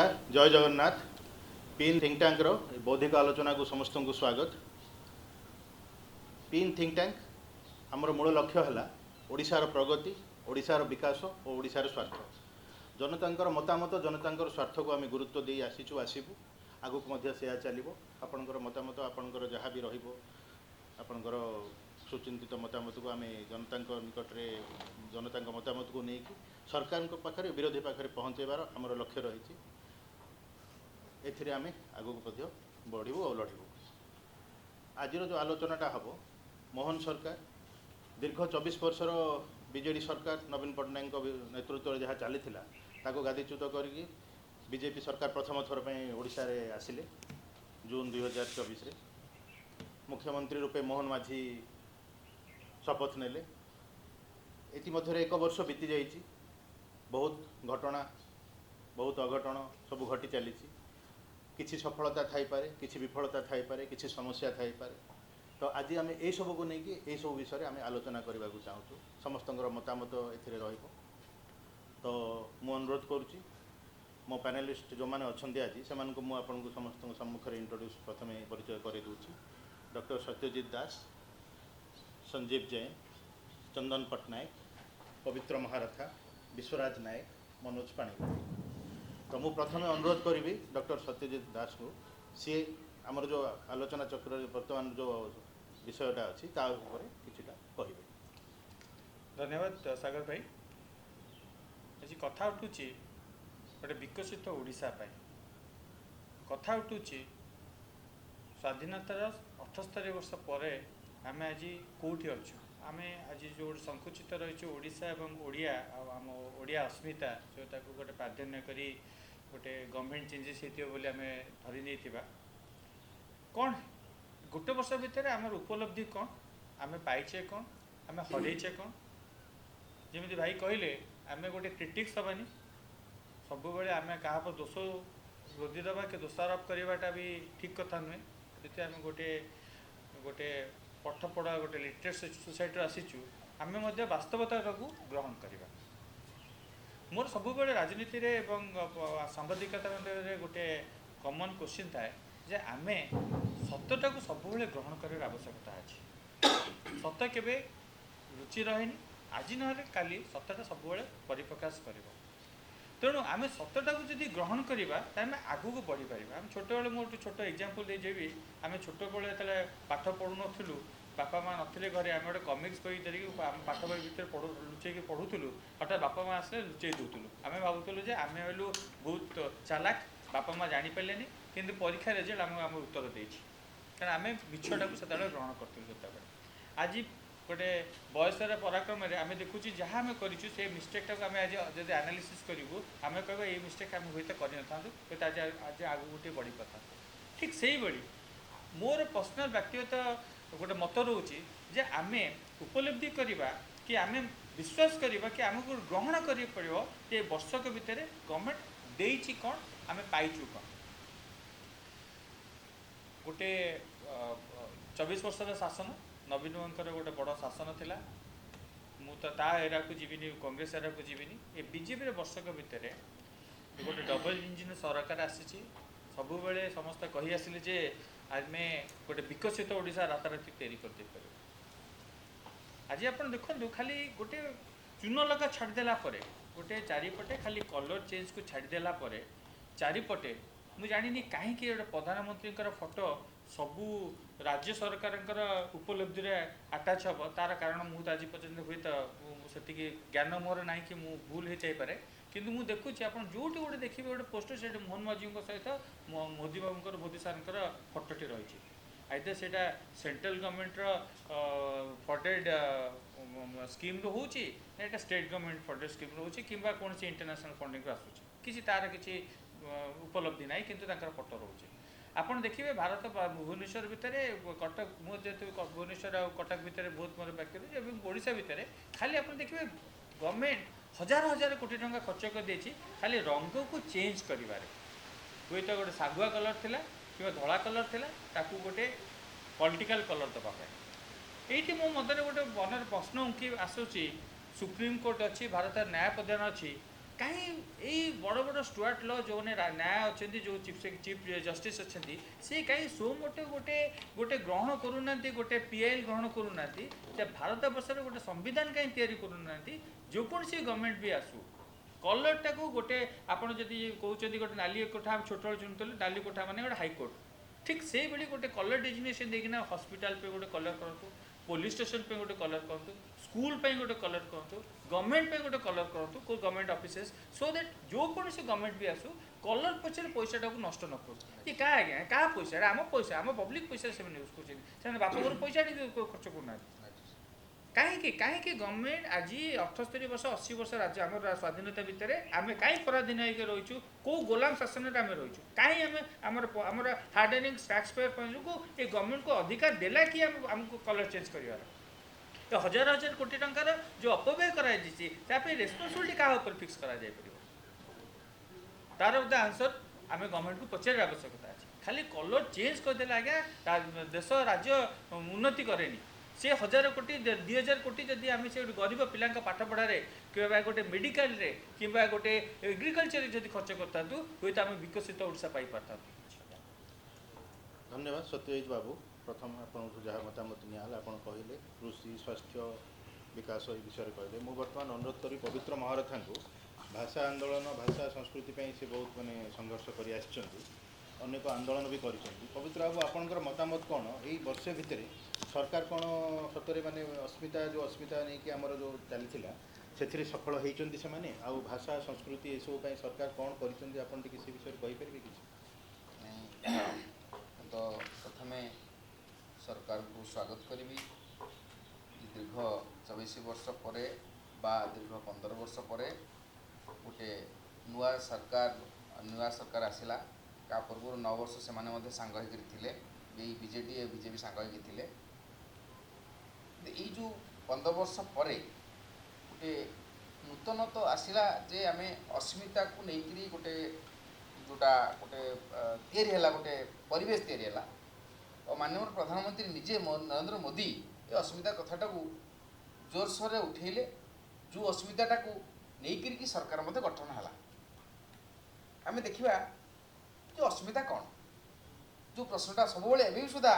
जय Jagannath. Pin think tank रो बौद्धिक आलोचना को समस्त को स्वागत। पिन थिंक टैंक आमर मूल लक्ष्य है ओडिशार प्रगति, ओडिशार विकास और ओडिशार स्वार्थ। जनता मतामत, जनता स्वार्थ को आम गुरुत्व दे आसीचु, आसबू आगक से चलो। आपणकर मतामत, आपणकर जहाँ भी रपर सुचिंतित मतामत को आम जनता निकट में जनता मतामत को लेकिन सरकार पाखे विरोधी पाखे पहुँचेबार आमर लक्ष्य रही। एथिरे आमे आगक बढ़ू और लड़ू। आज जो आलोचनाटा हम मोहन सरकार दीर्घ 24 वर्षर बीजेडी सरकार नवीन पट्टनायक नेतृत्व जहाँ चली गादीच्युत करके बीजेपी सरकार प्रथम थर पर ओडिशा रे आसिले जून 2024 रे। मुख्यमंत्री रूपे मोहन माझी शपथ नेले। इतिमध्य 1 वर्ष बीती जाइए। बहुत घटना, बहुत अघटन सब घटी चली। किसी सफलता थाईपारे, किसी विफलता थाईपारे, किसी समस्या थाईपारे। तो आज आम यही सब को लेकिन यही सब विषय आम आलोचना करने को चाहूँ। समस्त मतामत ए तो मु अनुरोध करुँची मो पैनलिस्ट जो मैंने अच्छा आज से मुझे समस्त सम्मुखें इंट्रोड्यूस प्रथम परिचय कर दूची। डॉक्टर सत्यजित दास, संजीव जैन, चंदन पट्टनायक, पवित्र महारथा, विश्वराज नायक, मनोज पाणिग्राही। तो मु प्रथम अनुरोध करी डॉक्टर सत्यजित दास को, सी आमर जो आलोचना चक्र बर्तमान जो विषयटा अच्छी किछिटा कहिबे। धन्यवाद सागर भाई। आज कथा उठूँ गोटे विकसित ओडिशा पाई कथा उठूँ। स्वाधीनतार 78 वर्ष पर आम आज कौटी अच्छु। आम आज जो संकुचित रही ओडिशा एवं ओडिया आम ओडिया अस्मिता जो गोटे प्राधान्य करी गोटे गवर्नमेंट चेंजेस होती आम धरी नहीं कौन गोटे वर्ष भितर आम उपलब्धि कौन आम पाइचे कौन आम हरइचे कौन। जमी भाई कहले आम गोटे क्रिटिक्स हबानी सब बेले आम क्या दोष रोधी दबा कि दोषारोप करवाटा भी ठीक कथा नुहे। जी आम गोटे गोटे पाठ पढ़ा गोटे लिटरेट सोसाइटी आसीचु आम वास्तवता को ग्रहण करवा। मोर सब राजनीति रे एवं सांबादिकता गोटे कमन क्वेश्चन थाए जे आमे सत्यटा को सब ग्रहण कर आवश्यकता अच्छी। सत्य केबे रुचि रहेनी, आज ना काली सत्यटा सब परिप्रकाश कर। तेणु आम सत्यटा को जब ग्रहण करवा आम आगू को बढ़ी पार। आम छोट बेले मुझे छोट एग्जांपल देदेवी। आम छोट बेले जो पाठ पढ़ु नथिलु, बापा माँ नथिले घरे आम गोटे कमिक्स बही धरिकी पाठ बही भितर लुचेक पढ़ुलु। हठात बापा माँ आसले लुचेई दूलु। आम भावुलु जे आम हलु बहुत चालाक, बापा माँ जापरिले कि परीक्षा रेजल्ट आम उत्तर देछि कारण आम मिछटा को से ग्रहण करूँ। आज गोटे बयसर पराक्रम आम देखुची जहाँ आम कर मिस्टेकटा को आम आज जब एनालिसिस करूँ आम कह ये मिस्टेक आम हूँ कर आज आज आगे गोटे बढ़ी पाता। ठीक से ही बड़ी मोर पर्सनाल व्यक्तिगत गोटे मत रोचे जे आम उपलब्धि करवा कि आम विश्वास करवा कि आमको ग्रहण कर पड़ो ये वर्षक भितर गवर्नमेंट देइछि कौन आम पाइचु कौन। गोटे 24 वर्षर शासन नवीन गोटे बड़ शासन थिला। मु तो ता एरा को जीविनी, कांग्रेस एरा को जीविनी। ये बीजेपी वर्षक भितर गोटे डबल इंजिन सरकार आसी सब बेले समस्त कही आसिले जे आम गोटे विकसित ओडिशा राताराति तैयारी करदे पार। आज आप देखो खाली गोटे चून लगा छाड़देला गोटे चारिपटे खाली कलर चेंज को छाड़देला चारिपटे मुझे जानी कहीं गोटे प्रधानमंत्री फोटो सबू राज्य सरकार उपलब्धि आटाच हम तार कारण मुझे आज पर्यटन हुए तो से ज्ञान मोर ना कि मुझे भूल हो जापे कि मुझे देखुची आप जो गोटे देखिए गोटे पोस्टर से मोहन माझी सहित मोदी बाबूर मोदी सार फोटोटी रही। आइदर से सेंट्रल गवर्नमेंटर फंडेड स्कीम रू होची ना स्टेट गवर्नमेंट फंडेड स्कीम रू होची किंबा कौन सी इंटरनेशनल फंडिंग आसूची किसी तार किसी उपलब्धि ना किंतु फोटो रोचे। आपड़ देखिए भारत भुवनेश्वर भितर कटक मुझे भुवनेश्वर आ कटक भितर बहुत मोर व्यक्ति ओडिशा भितर खाली आप देखिए गवर्नमेंट हजार हजार कोटी टंका खर्च कर देछि खाली रंग को चेंज करिवारे। हुए तो गोटे सागुआ कलर थिला कि धला कलर थिला ताकू गोटे पॉलिटिकल कलर दबा ये मो मदर गोटे मनर प्रश्न उंकी आसूची। सुप्रीम कोर्ट अच्छी, भारत न्याय प्रदान अच्छी, कहीं यही बड़ बड़ स्टुआर्ट लॉ जो न्याय अच्छा जो चीफ जस्टिस अच्छा सी कहीं सो मोटे गोटे गोटे ग्रहण करूना गोटे पीआईएल ग्रहण करूना भारत वर्ष गोटे संविधान कहीं तैयारी करूना जो कौन सी गवर्नमेंट भी आसू कलरटा को गोटे आपड़ जदि कहते गोटे नाली कोठा हम छोट चुनुलु नाली कोठा माने गोटे हाईकोर्ट ठीक से भाई गोटे कलर डेजिग्नेशन देखना हॉस्पिटल पे गोटे कलर करतु पुलिस स्टेशन पे गोटे कलर करतु स्कूल पे गोटे कलर करतु गवर्नमेंट पे गोटे कलर करतु को गवर्नमेंट ऑफिसेस सो दैट जो कौन गवर्नमेंट भी आसू कलर पछरे पैसाटा को नष्ट न करू ये क्या आज्ञा क्या पैसा आम पैसा आम पब्लिक पैसा से यूज कर बाप घर पैसा खर्च करना कहीं कहीं गवर्नमेंट आज 78 वर्ष 80 वर्ष राज्य आम स्वाधीनता भितर आम कहीं पराधीन होकर रहीचु कौ गोलाम शासन आम रहीचु कहीं आम हार्ड अर्निंग टैक्स पेयर को ये गवर्नमेंट को अधिकार देला कि आमको कलर चेंज कर तो हजार हजार कोटी टंकार जो अपव्यय कराई रेस्पॉन्सिबिलिटी क्या फिक्स करा तार गोटे आंसर आम गवर्नमेंट को पचार आवश्यकता अच्छे खाली कलर चेंज करदे आज्ञा देश राज्य उन्नति करेनि से 1000 कोटी 2000 कोटी जदि आम से गरीब पिला पाठ पढ़ारे कि गोटे मेडिकल रे कि गोटे एग्रिकल्चर जदि खर्च करता हुए तो आम विकसित ओडिशा पाई पाता। धन्यवाद सत्यजित बाबू प्रथम आपन जहाँ मतामत नियाल आप कहले कृषि स्वास्थ्य विकास ये विषय कहले मु बर्तमान अनुरोध करी पवित्र महारथा को भाषा आंदोलन भाषा संस्कृति से बहुत माने संघर्ष कर अनेक आंदोलन भी कर पवित्र बाबू आपंकर मतामत कौन यही वर्षे भितर सरकार कौन सतरे माने अस्मिता जो अस्मिता नहीं कि आमर जो चली से सफल होती से माने आउ भाषा संस्कृति ये सब सरकार कौन कर आपन टिके से विषय कहि परिबे किछि तो प्रथम सरकार को स्वागत करी दीर्घ 24 वर्ष पर दीर्घ 15 वर्ष पर गोटे नुआ सरकार आसला का पूर्व 9 वर्ष से माने सांग होते बीजेडी बीजेपी सांग होते जो 15 वर्ष पर गोटे नूतन तो आसला जे आम अस्मिता को लेकर गोटे जोटा गोटे या गोटे परिवेश या और माननीय प्रधानमंत्री निजे नरेंद्र मोदी ये अस्मिता कथाटा को जोरसोर उठेले जो अस्मिताटा को लेकर कि सरकार मध्य गठन है आम देखा जो अस्मिता कौन जो प्रश्नटा सब भी सुधा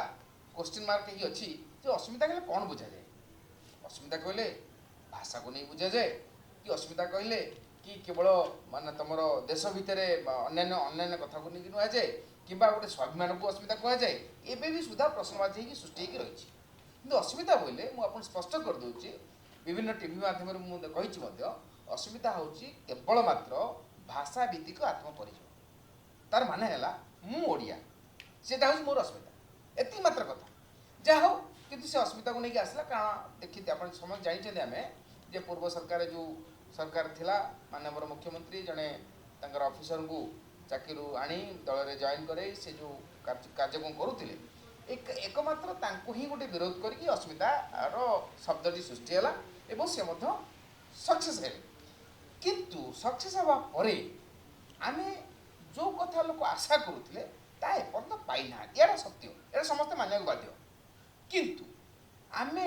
क्वेश्चन मार्क ही अच्छी जो अस्मिता कहले कौन बुझा जाए अस्मिता कहले भाषा को नहीं बुझा जाए कि अस्मिता कहले कि केवल माने तुम देश भितर अन्य कथा को नहीं नुआ जाए कि गोटे स्वाभिमान को अस्मिता कह जाए एवं भी सुधा प्रश्नवाची सृष्टि रही कि अस्मिता बोले मुझे स्पष्ट कर दूसरी विभिन्न टीवी माध्यम मुझे कही अस्मिता हूँ केवल मात्र भाषा भित्तिक आत्मपरिचय तार माने है मु ओडिया सेटा हूँ मोर अस्मिता एति मात्र कथा जहा हो कि से अस्मिता को लेकिन आसला कारण देखी आप समझ जानते आम जे पूर्व सरकार जो सरकार थिला माननीय मुख्यमंत्री जड़े ऑफिसर को चाकरी आनी दल में जॉइन करे से जो कार्यक्रम करुले एकमात्र ही गोटे विरोध करके अस्मितार शब्दटी सृष्टि है से सक्सेस है किंतु सक्सेस हवा परे आमे जो कथा लोक आशा करुले एपर्यंत पाईना यार सत्य यार समस्त मानने बाध्य किंतु आमे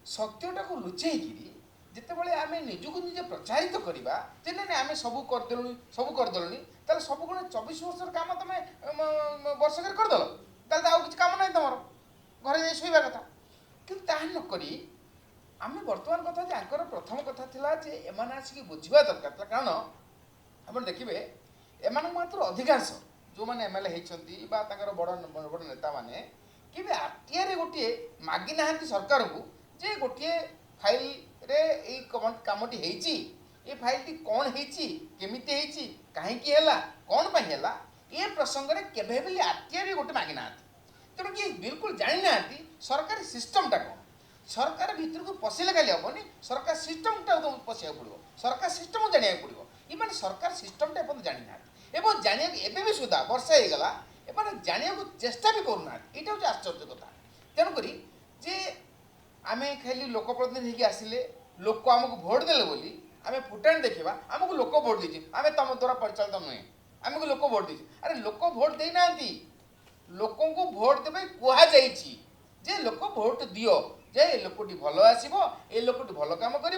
सत्यटा को लुचेकरी जितेबाला आम निजक निजे प्रचारित करवा जे ना आम सब करदेलु ताले सब गुण 24 वर्ष काम तुम वर्षक करदेल ताले आउ किसी काम ना तुम घरे शोवा कथा कि नक आम बर्तमान कथा जे प्रथम कथा थिला जे एमाने आसिक बुझा दरकार था कारण आप देखिए एम मात्र अधिकांश जो मैंने एमएलए होती बड़ बड़ नेता मैंने कि आरटीआई गोटे मागी ना सरकार को जे गोटे फाइल रे कामटी ये फाइल टी कौन होती कहीं कौन है ये प्रसंग में केवे भी आरटीआई गोटे मागी ना तेणु कि बिल्कुल जानी ना सरकारी सिस्टमटा कौन सरकार भितर को पशिले खाली हेनी सरकार सिस्टमटा पशिया पड़ो सरकार सिस्टम जाना पड़ो ये सरकार सिस्टमटा एपन जानी ना एवं जाना एवं भी सुधा वर्षा होगा एपन जाना चेष्टा भी करूना यहाँ हूँ आश्चर्य कथा तेणुक जे आम खाली लोकप्रतिनिधि आसिले लोक आमको भोट देले बोली आम फुटाणी देखा आमको लोक भोट देती आम तुम द्वारा परिचालित नुहे आमको लोक भोट देती अरे लोक भोट देना लोक को भोट देवे कहुई जे लोक भोट दियो जे लोकटी भल आसो ये लोकटी भल कम कर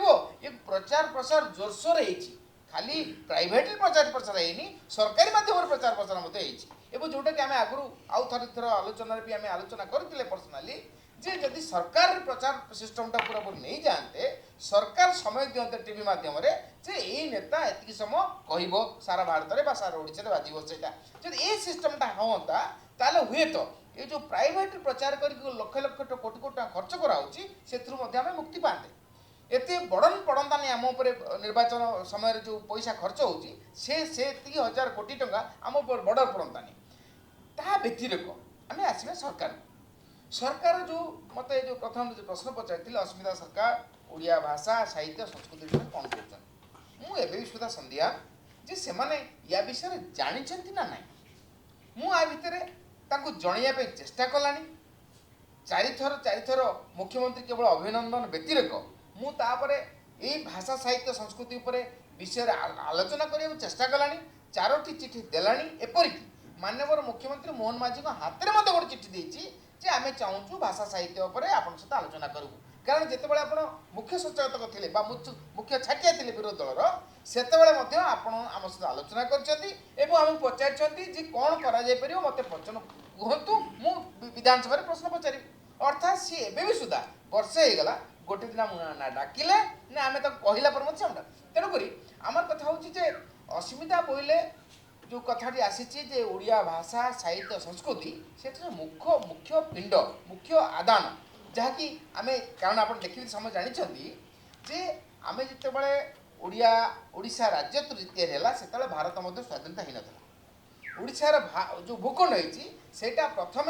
प्रचार प्रसार जोरसोर खाली प्राइवेट प्रचार प्रसार होनी सरकारी माध्यम प्रचार प्रसार होती जोटा कि आम आगु आउ थर आलोचना भी आम आलोचना करते पर्सनाली जे जदि सरकार प्रचार सिस्टमटा पूरा पूरी नहीं जाते सरकार समय दिखते टीवी माध्यम जे यही नेता एति समय कह सारा भारत में सारा ओडिशा बाजिब से ये सिस्टमटा हाँ ताले हुए तो ये जो प्राइवेट प्रचार कर लक्ष लक्ष कोटी कोटी टका खर्च कराऊँ मुक्ति पाते एत बड़न पड़तानी आम उपर निर्वाचन समय जो पैसा खर्च होती से हजार कोटी टका आम बड़ पड़तानी ता व्यतिरेक आम आसवा सरकार सरकार जो मत जो प्रथम जो प्रश्न पचार अस्मिता सरकार ओडिया भाषा साहित्य संस्कृति विषय कौन कहते मुझे भी सुधा सन्दिया जे से माने या विषय जानी ना ना मुझे भितर जनइया चेष्टा कलानी चारिथर मुख्यमंत्री केवल अभिनंदन व्यतिरेक मुझे यही भाषा साहित्य संस्कृति उपर विषय आलोचना करने चेष्टा कलानी 4टी चिठी देलानी एपरिक माननीय मुख्यमंत्री मोहन माझी हाथ में गोटे चिठी देती जे आम चाहूँ भाषा साहित्य उपर आपन सहित आलोचना करूँ कारण जितेबाला आप मुख्य सचेतक थे मुख्य छाटिया थे विरोधी दलर से आपण आम सहित आलोचना कर पचारि कौन कर मत पचन कहतु मु विधानसभा प्रश्न पचारि अर्थात सी एवं भी सुधा वर्षे होगला गोटे दिन ना डाकिले ना आम कहला पर मत तेणुक आमर कथा हूँ अस्मिता बोले जो कथाटी आसी ओडिया भाषा साहित्य संस्कृति से मुख्य मुख्य पिंड मुख्य आदान जहाँकि आम कारण आप देखिए समय जानते जे आम जिते ओडिया ओडिशा राज्य से भारत स्वाधीनता ही नाला ओडिशार जो भूखंड होता प्रथम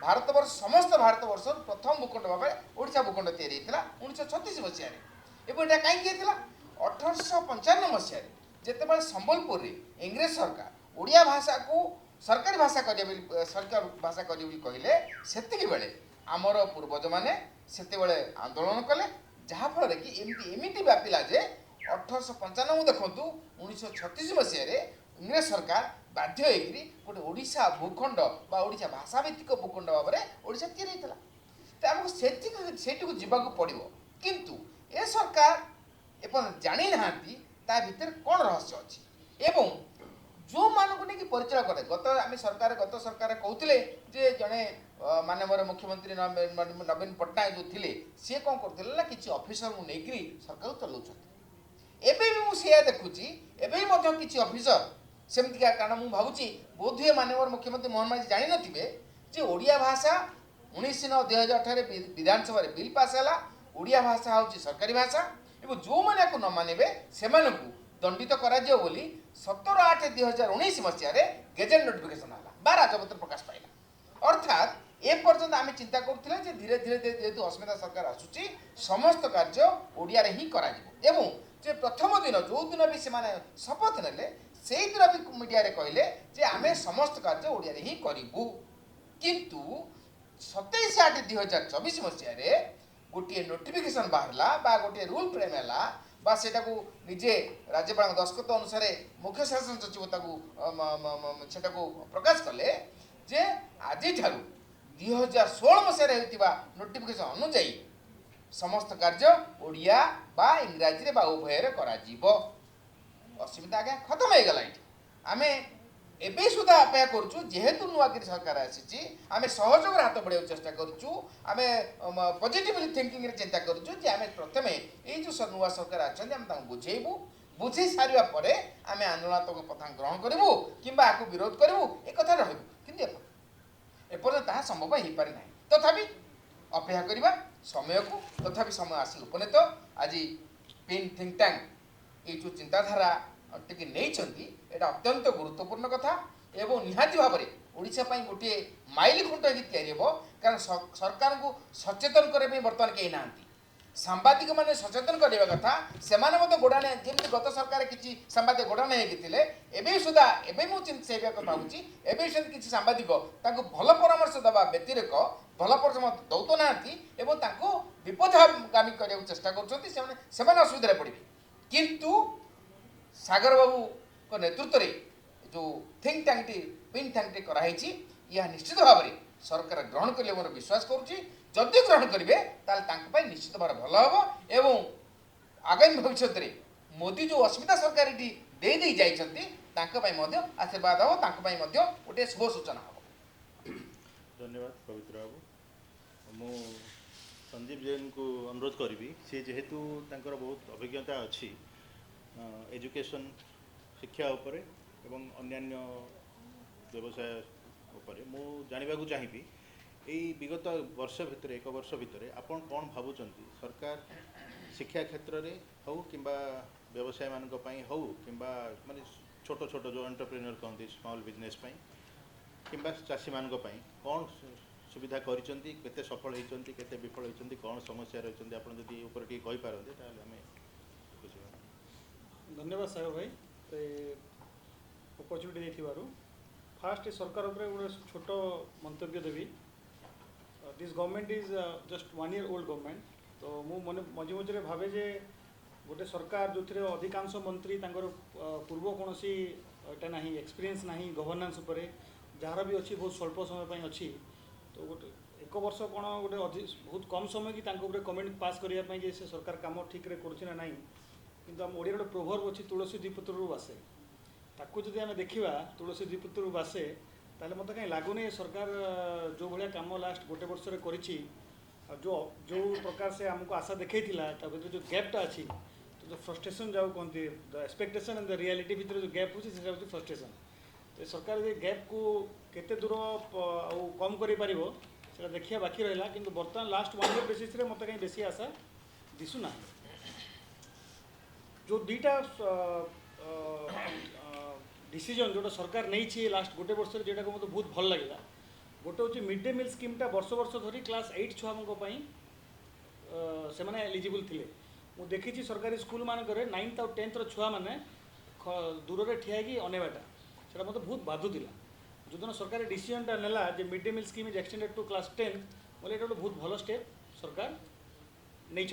भारतवर्ष समस्त भारतवर्ष प्रथम भूखंड भाव ओडिशा भूखंड या 1936 मसीह एवं कहीं 1895 मसीह जिते संबलपुर इंग्रेज सरकार ओडिया भाषा को सरकारी भाषा सरकार भाषा कहले से बेले आमर पूर्वज मैंने से आंदोलन कले जहाँफल कि एमती व्यापिला जे 1895 देखु 1936 मसीह इंग्रेज सरकार बाध्य गोटे ओडिशा भूखंड बा ओडिशा भाषा भित्तिक भूखंड भाव में ओडिशा तैयारी होता तो आमको से जावाक पड़ो किंतु ए सरकार एपन जानी ना ता भीतर कौन रहस्य अच्छी एवं जो मानक नहीं परिचय करे गत सरकार कहते जे जड़े माननीय मुख्यमंत्री नवीन पट्टनायक जो थे सी कौन करते किसी ऑफिसर को लेकर सरकार चलाऊँ एवं मुझे देखुची एवं किसी ऑफिसर सेमतिका कारण मुझे भावुँ बोधे माननीय मुख्यमंत्री मोहन माझी जानी नथिबे जे ओडिया भाषा 19/9/2018 विधानसभा बिल पास है ओडिया भाषा हूँ सरकारी भाषा एवं जो मैंने न मानवे से दंडित करा 17/8/2019 मसीह गेजेट नोटिफिकेशन है बा राजपत्र प्रकाश पाइला अर्थात एपर्यंत आम चिंता करुले धीरे धीरे जेहेतु अस्मिता सरकार आसूची समस्त कार्य ओडिया ही करा एवं जे प्रथम दिन जो दिन भी से शपथ नेले से दिन भी मीडिया कहले जे आम समस्त कार्य ओडिया ही करूँ किंतु 27/8/2024 मसीह गोटे नोटिफिकेशन बाहर गोटे रूल फ्रेम है सेटा को निजे राज्यपाल दस्खत अनुसार मुख्य शासन सचिव को प्रकाश कले जे आज 2016 मसीह नोटिफिकेशन अनुजाई समस्त कार्य ओडिया बा इंग्राजी बा उभय असुविधा आगे खत्म हो गला आम एवं सुधा अपेक्षा करुँ जेहेतु नुआकरी सरकार आसी आम सहयोग हाथ बढ़ाई चेष्टा करुँ आम पॉजिटिवली थिंकिंग चिंता करुँ आम प्रथम ये जो नुआ सरकार आम बुझेबू बुझे सारा पर आम आंदोलनात्मक पथा ग्रहण करूँ कि विरोध करूँ एक कथा रही एपर्यंत ताहा संभव हो पारि ना तथापि अपेक्षा करवा समय को तथापि समय आसी उपनीत आज पिन थिंक टैंक ये जो चिंताधारा टी नहीं एटा अत्यंत गुरुत्वपूर्ण कथा एवं निहाती भाव में ओडिशा गोटे माइल खुंट हो कारण सरकार को सचेतन करने बर्तमान कहीं ना सांबादिक मैंने सचेतन करने कथा से गोड़ा जमी गत सरकार किसी सांबादिक गोड़ा नहीं एवं सुधा एवं मुझे भावुँ एवं किसी सांबादिक भल परामर्श देवा व्यतिरेक भल परामर्श दौत ना विपदगामी करने चेष्टा कर असुविधा पड़े किंतु सागर बाबू को नेतृत्व में जो थिंक टैंक पिन टैंक कराई यह निश्चित भाव में सरकार ग्रहण करेंगे मोर विश्वास करुँची जदि ग्रहण करेंगे ताल निश्चित भाव भल हम एवं आगामी भविष्य में मोदी जो अस्मिता सरकार ये देई जाइछन्ति तांको पई मध्य आशीर्वाद हो तांको पई मध्य गोटे शुभ सूचना हो। धन्यवाद पवित्र बाबू। मु संजीव जैन को अनुरोध करी सी जेहेतु तांकर बहुत अभिज्ञता अच्छी एजुकेशन शिक्षा उपरे एवं अन्यान्य व्यवसाय उपरे मु जानवा चाहिए यही विगत वर्ष भितर एक वर्ष भितर आपण कौन भावुंट सरकार शिक्षा क्षेत्र में हो कि व्यवसाय मान हो कि माने छोट छोट जो एंटरप्रेन्योर कहते स्मॉल बिजनेस कि चाषी मान कौन सुविधा करिसेंती केते सफल होइचंती केते विफल होइचंती कौन समस्या रहिचंती आपण जदि ऊपर टी कहि पारंते ताले हमें बुझिबा। धन्यवाद सागर भाई अपॉर्चुनिटी देथिबारु। फास्ट सरकार उपरे गोटे छोट मंतव्य देवी। This government is just 1 year old government. तो मु मझे मझे भावे जे गोटे सरकार जो थे अधिकांश मंत्री तांकर पूर्व कौन एटा ना एक्सपीरियंस ना गवर्नेंस उपरे जार भी अच्छी बहुत स्वल्प समय अच्छी। तो गोटे एक वर्ष कौन गोटे बहुत कम समय कि कमेंट पास करने से सरकार काम ठीक रे करुछि ना नहीं किंतु आम ओडिया गोटे प्रोभर्ब अच्छी तुलसी द्विपत्रु बासे ताकू जदि आम देखा तुलसी द्विपत्रु बासे ताले मत कहीं लगुनि सरकार जो भाया काम लास्ट गोटे वर्ष करिछि जो जो प्रकार से आमको आशा देखा जो गैपटा अच्छी तो जो फ्रस्ट्रेशन जाऊ कहते the expectation and the reality भितर जो गैप होची से फ्रस्ट्रेशन। तो सरकार ये गैप को केते दूर कम कर देखिए बाकी रहा किंतु बर्तमान लास्ट 1 year बेसिस मत कहीं बेसी आशा दिशुना। जो दुईटा डिसीजन जोटा सरकार नहीं लास्ट गोटे वर्ष जोटा को मतलब बहुत भल लगे गोटे हूँ मिड डे मिल स्कीमटा वर्ष वर्ष धरी क्लास 8 छुआ से मैंने एलिजिबल थे। मुझे देखी सरकारी स्कूल मानक 9th और 10th छुआ मैंने दूर में ठिया अनेवाटा से मतलब बहुत बाधुला जो दिन सरकार डिसीजनटा नेला mid day meal scheme is extended to class 10 बोले गोटे बहुत भल स्टेप सरकार नहीं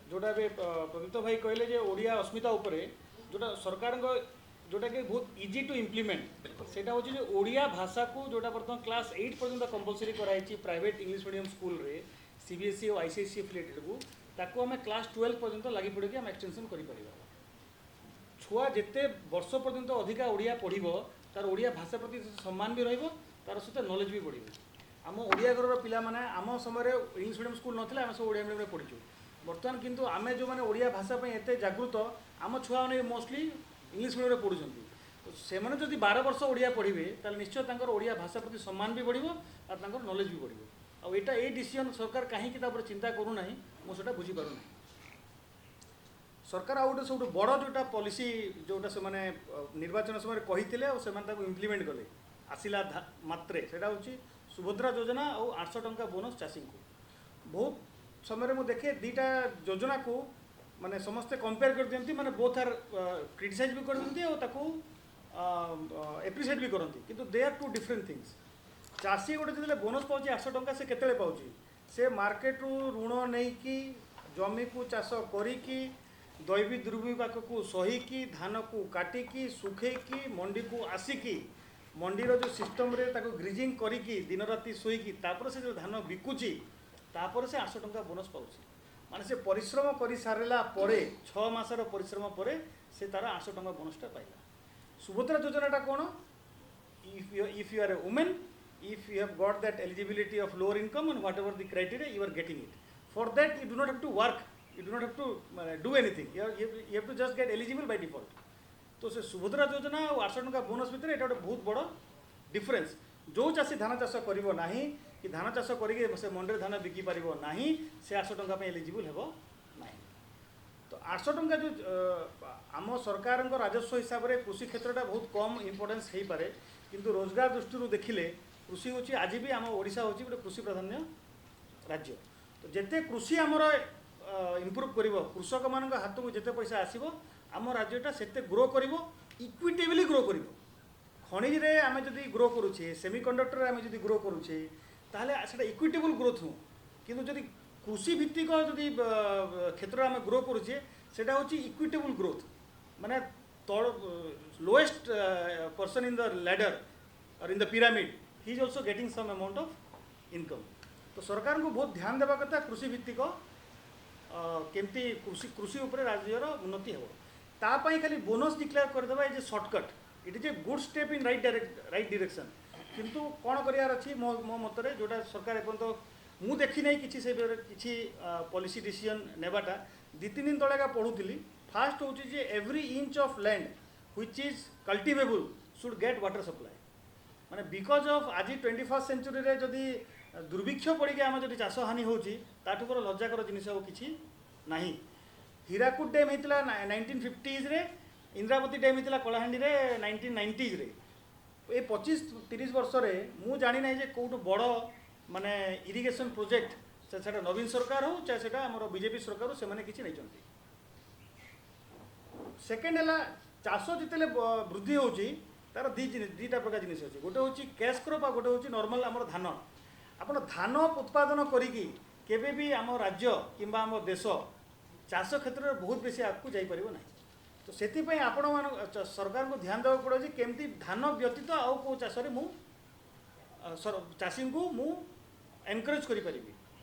जोटा प्रदीप्त भाई कहले जे ओडिया अस्मिता उपरे जोटा सरकार जोटा कि बहुत इजी टू इम्प्लीमेंट सेटा होची जे ओडिया भाषा को जोटा बर्तमान क्लास 8 पर्यंत कंपलसरी कराई प्राइवेट इंग्लिश मीडियम स्कूल रे सीबीएसई और आईसीएसई एफिलिएटेड को ताको हमें क्लास 12 पर्यंत लगी पड़े कि हम एक्सटेंशन करि परिबा। छुआ जिते वर्ष पर्यंत अधिका ओडिया पढ़िबो तार ओडिया भाषा प्रति सम्मान भी रहिबो तार सहित नॉलेज भी बढ़िबो। आम ओडिया घर पिला माने आम समय इंग्लिश मीडियम स्कूल नथिला आम सब ओडिया मीडियम रे पढ़िचु बर्तमान किंतु आमे जो माने ओडिया भाषा पे एते जागृत आम छुआ माने मोस्टली इंग्लिश मीडियम रे पढ़ुचंती। तो से माने जदि 12 वर्ष ओडिया पढ़िबे ताल निश्चय तांकर ओडिया भाषा प्रति सम्मान भी बढ़िबो और तांकर नॉलेज भी बढ़िबो। आ एटा ए डिसीजन सरकार कहीं कि तापर चिंता करू नाही मो सेटा बुझी पारु नाही। सरकार आ गोटे सब बड़ जोटा पॉलिसी जोटा से माने निर्वाचन समय कही और से इम्प्लीमेंट कले आसिला मात्रे सेटा होची सुभद्रा योजना और 800 टंका बोनस चाषी को। बहुत समय मुझे देखे दीटा योजना को माने समस्ते कंपेयर कर दियंती माने बोथ आर क्रिटिसाइज भी कर दियंती और ताको एप्रिशिएट भी करती किंतु they are two different things. चाषी गोटे जो बोनस पाँच 800 टंका से केतले पाउची से मार्केट रू ऋण नहीं कि जमी को चाष करिकी दैवी दुर्विपाक को सहीकी धान को काटिकी सुखेकी मंडी को आसिकी मंडीर जो सिस्टम रे ताको ग्रीजिंग करिकी दिन राति सोईकी तापर से जो धान बिकुची तापर से 800 टंका बोनस पाउची माने से परिश्रम कर सारा परे 6 मासर परिश्रम परे से तार 800 टंका बोनसटा पाइला। सुभद्रा योजनाटा कौन if you are a women if you have got that eligibility of lower income and whatever the criteria you are getting it for that you do not have to work you do not have to do anything you have to just get eligible by default। तो से सुभद्रा योजना और 800 टंका bonus भितर एटा गोटे बहुत बड़ difference. जो चाषी धान चाष करिवो नाही कि धान चाष करिके से मंडी धान बिकी पारिबो नाही से 800 टंका पे एलिजिबल हेबो नाही। तो 800 टंका जो आम सरकार राजस्व हिसाब से कृषि क्षेत्रटा बहुत कम इम्पोर्टेंस हो पारे किंतु रोजगार दृष्टि देखिले कृषि हूँ आज भी आम ओडिशा हूँ गोटे कृषि प्राधान्य राज्य। तो जिते कृषि आमर इम्प्रूव कर कृषक मान हाथ को जिते पैसा आसो आम राज्यटा सेते ग्रो कर इक्विटेबली ग्रो कर खनिज रे आम जदि ग्रो करुचे सेमिकंडक्टर आम जदि ग्रो करुचे ताहले सेटा इक्विटेबल ग्रोथ हूँ किंतु जदि कृषि भित्तिक जदि क्षेत्र आम ग्रो करुचे सेटा हूँ इक्विटेबल ग्रोथ माने तल lowest person in the ladder और in the pyramid he is also getting some amount of income. तो सरकार को बहुत ध्यान देवा कथा कृषि भित्तिक केमती कृषि कृषि उपरे राज्यर उन्नति हो तापाई खाली बोनस डिक्लेयर करदेवा is a shortcut it is a good step in right direction किंतु कौन करार अच्छी मो मतरे जोटा सरकार एपर्यंत मु देखी नहीं किसी पॉलिसी डिसीजन नेबाटा 2-3 दिन तले पढ़ुली फास्ट हूँ जे every inch of land which is cultivable should get water supply माने बिकज ऑफ आज 21st सेंचुरी रे जदि दुर्भिक्ष पड़ी आम जो चाष हानि होची ताठू पर लज्जाकर जिनिस और किसी नहीं हीराकुद डैम होता 1950s रे इंद्रावती डैम होता कलाहांडी रे 1990s रे ये 25-30 वर्ष रे मु जानी ना जे कोटू बड़ माने इरिगेशन प्रोजेक्ट से नवीन सरकार हो चाहे से बीजेपी सरकार हो से मैंने किसी नहीं सेकेंड है चाष जिते वृद्धि होची तार दुईटा प्रकार जिनिस अच्छे गोटे हूँ कैश क्रॉप आ गोटे हूँ नॉर्मल आम धान आपण धान उत्पादन करिकी केबे भी आम राज्य किंबा आम देश चाष क्षेत्र में बहुत बेसी आगू जापर ना तो से आपण सरकार को ध्यान देवा पड़े केमती धान व्यतीत आउ कौ चाष चाषी को मु एनकरेज करी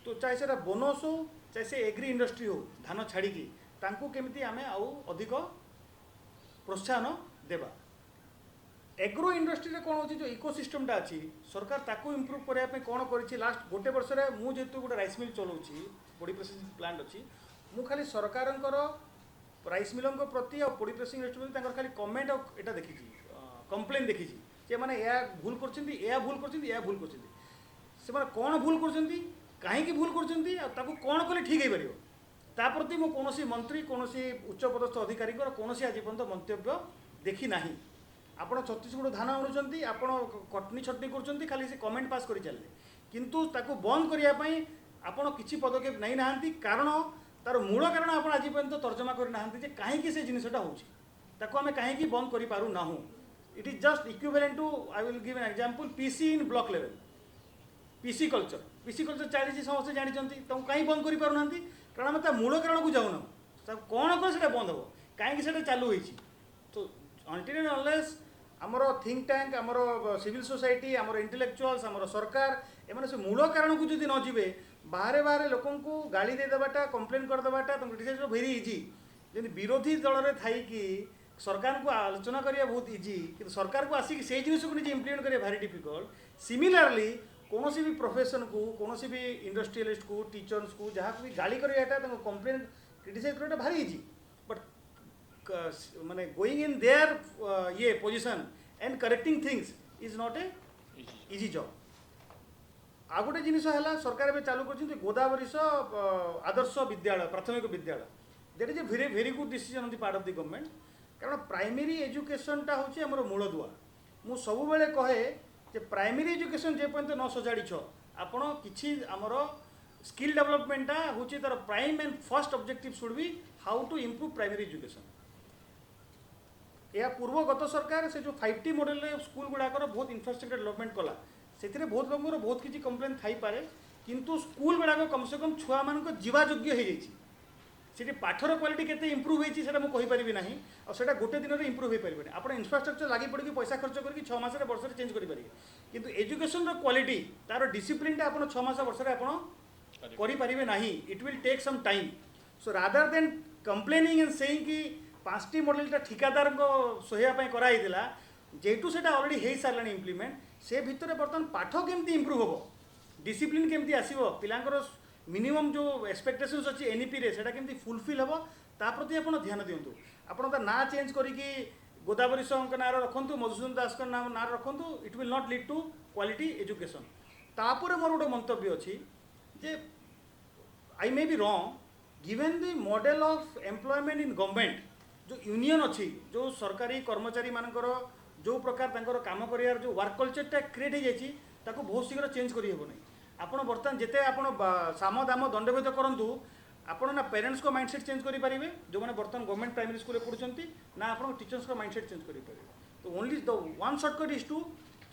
तो चाहे से बोनस हो चाहे से एग्री इंडस्ट्री हो धान छाड़ी केमती आमे आउ अधिक प्रोत्साहन देवा एग्रो इंडस्ट्री कौन हो जो इकोसिस्टमटा अच्छी सरकार ताकू इम्प्रूव करने कौन कर लास्ट गोटे वर्ष मुझे जेहेतु गोटे राइस मिल चलाऊँगी बॉडी प्रोसेसिंग प्लांट अच्छी मु खाली सरकार राइस मिलों प्रति और बॉडी प्रोसेसिंग इंडस्ट्री खाली कमेंट और देखी कंप्लेन देखी जे मैंने भूल कर भूल कर कौन भूल कर कहीं भूल कर कौन कले ठीक हो पार प्रति मु कौन मंत्री कौन उच्चपदस्थ अधिकारी कौन आज पर्यटन मंतव्य देखी ना आपण छत्तीसगढ़ धान आणुंट आप कटनी छटनी कर खाली से कमेंट पास कर चलते किंतु ताकू बंद करने आपण किसी पदक्षेप नहीं ना कारण तार मूल कारण आप आज पर्यटन तर्जमा करना कहीं से जिनसा होमें कहीं बंद करूँ it is just equivalent to I will give an example PC in block level PC culture चली समस्त जानते कहीं बंद करूँ कारण आम मूल कारण को जाऊना कौन कौन से बंद हम कहीं चालू तो until and unless आमर थिंक टैंक आमर सिविल सोसाइटी आमर इंटेलेक्चुअल्स आमर सरकार एमाने से मूल कारण को जदि न जीवे बाहरे बाहरे लोकों को गाली दे देवाटा कंप्लेन कर देवाटा तो क्रिटिसाइज वेरी इजी जब विरोधी दल रे थाई कि सरकार को आलोचना करिया बहुत इजी कि सरकार को आसिक से जिनिस को निजे इम्प्लीमेंट करिया भारी डिफिकल्ट सिमिलरली कौन भी प्रोफेशन को कौन भी इंडस्ट्रियलिस्ट को टीचर्स को जहाँ भी गाली करियाटा कंप्लेन क्रिटिसाइज करियाटा भारी इजी माने गोइंग इन देयर ये position and correcting things is not a easy job आ गोटे जिनिस है सरकार ए चालू कर गोदावरी आदर्श विद्यालय प्राथमिक विद्यालय that is a very good decision on the part of the government कारण प्राइमरी एजुकेशनटा हूँ आम मूल दुआ मु सब बेले कहे जे प्राइमरी एजुकेशन जे पर्यंत न सजाड़ी आपण किछि आमर स्किल डेवलपमेंटा हूँ तार prime and first objective should be how to improve primary education या पूर्व गत सरकार से जो 5T मॉडल स्कूल गुड़ाकर बहुत इंफ्रास्ट्रक्चर डेवलपमेंट कला से बहुत लोगों बहुत किसी कंप्लेन थी पारे किंतु स्कूल गुड़ाक कम से कम छुआ मान जीवा योग्य हो जाए पाठर क्वालिटी केते इंप्रूव होती है मुझे ना और गोटे दिन में इंप्रूव हो पारे आप इंफ्रास्ट्रक्चर लगी पड़ी पैसा खर्च करके 6 मास वर्ष चेंज करेंगे किंतु एजुकेशन क्वालिटी तार डिसिप्लिन आप 6 मास वर्ष करें ना it will take some time so rather than complaining and saying कि 5T मॉडलटा ठिकादार को सोहापी कराई जेटू से अलरेडी हो सारे इम्प्लीमेंट से भितर बर्तमान पाठ केमती इम्प्रूव हम डिसिप्लिन केमती आसो पिलांकर मिनिमम जो एक्सपेक्टेशंस अच्छी एनईपी रे सेटा केमती फुलफिल हम ताप्रति आप ध्यान दिंतु आप ना चेंज करिकी गोदावरी साहू ना रखु मधुसूदन दास ना रखु it will not lead to quality education तापर मोर गोटे मंतव्य अच्छी जे I may be wrong given the model of employment in government जो यूनियन अच्छी जो सरकारी कर्मचारी मानकर जो प्रकार तांकर काम कर जो वर्क कल्चरटा क्रिएट हो जाए बहुत शीघ्र चेंज कर हेबो नहीं आपण बर्तमान जिते आपण साम दाम दंडभेद करूँ आपण ना पेरेंट्स को माइंडसेट चेंज करेंगे जो मैंने बर्तमान गवर्नमेंट प्राइमरी स्कूल पढ़ुंट ना आप टीचर्स को माइंडसेट चेंज करेंगे तो only the one shortcut is to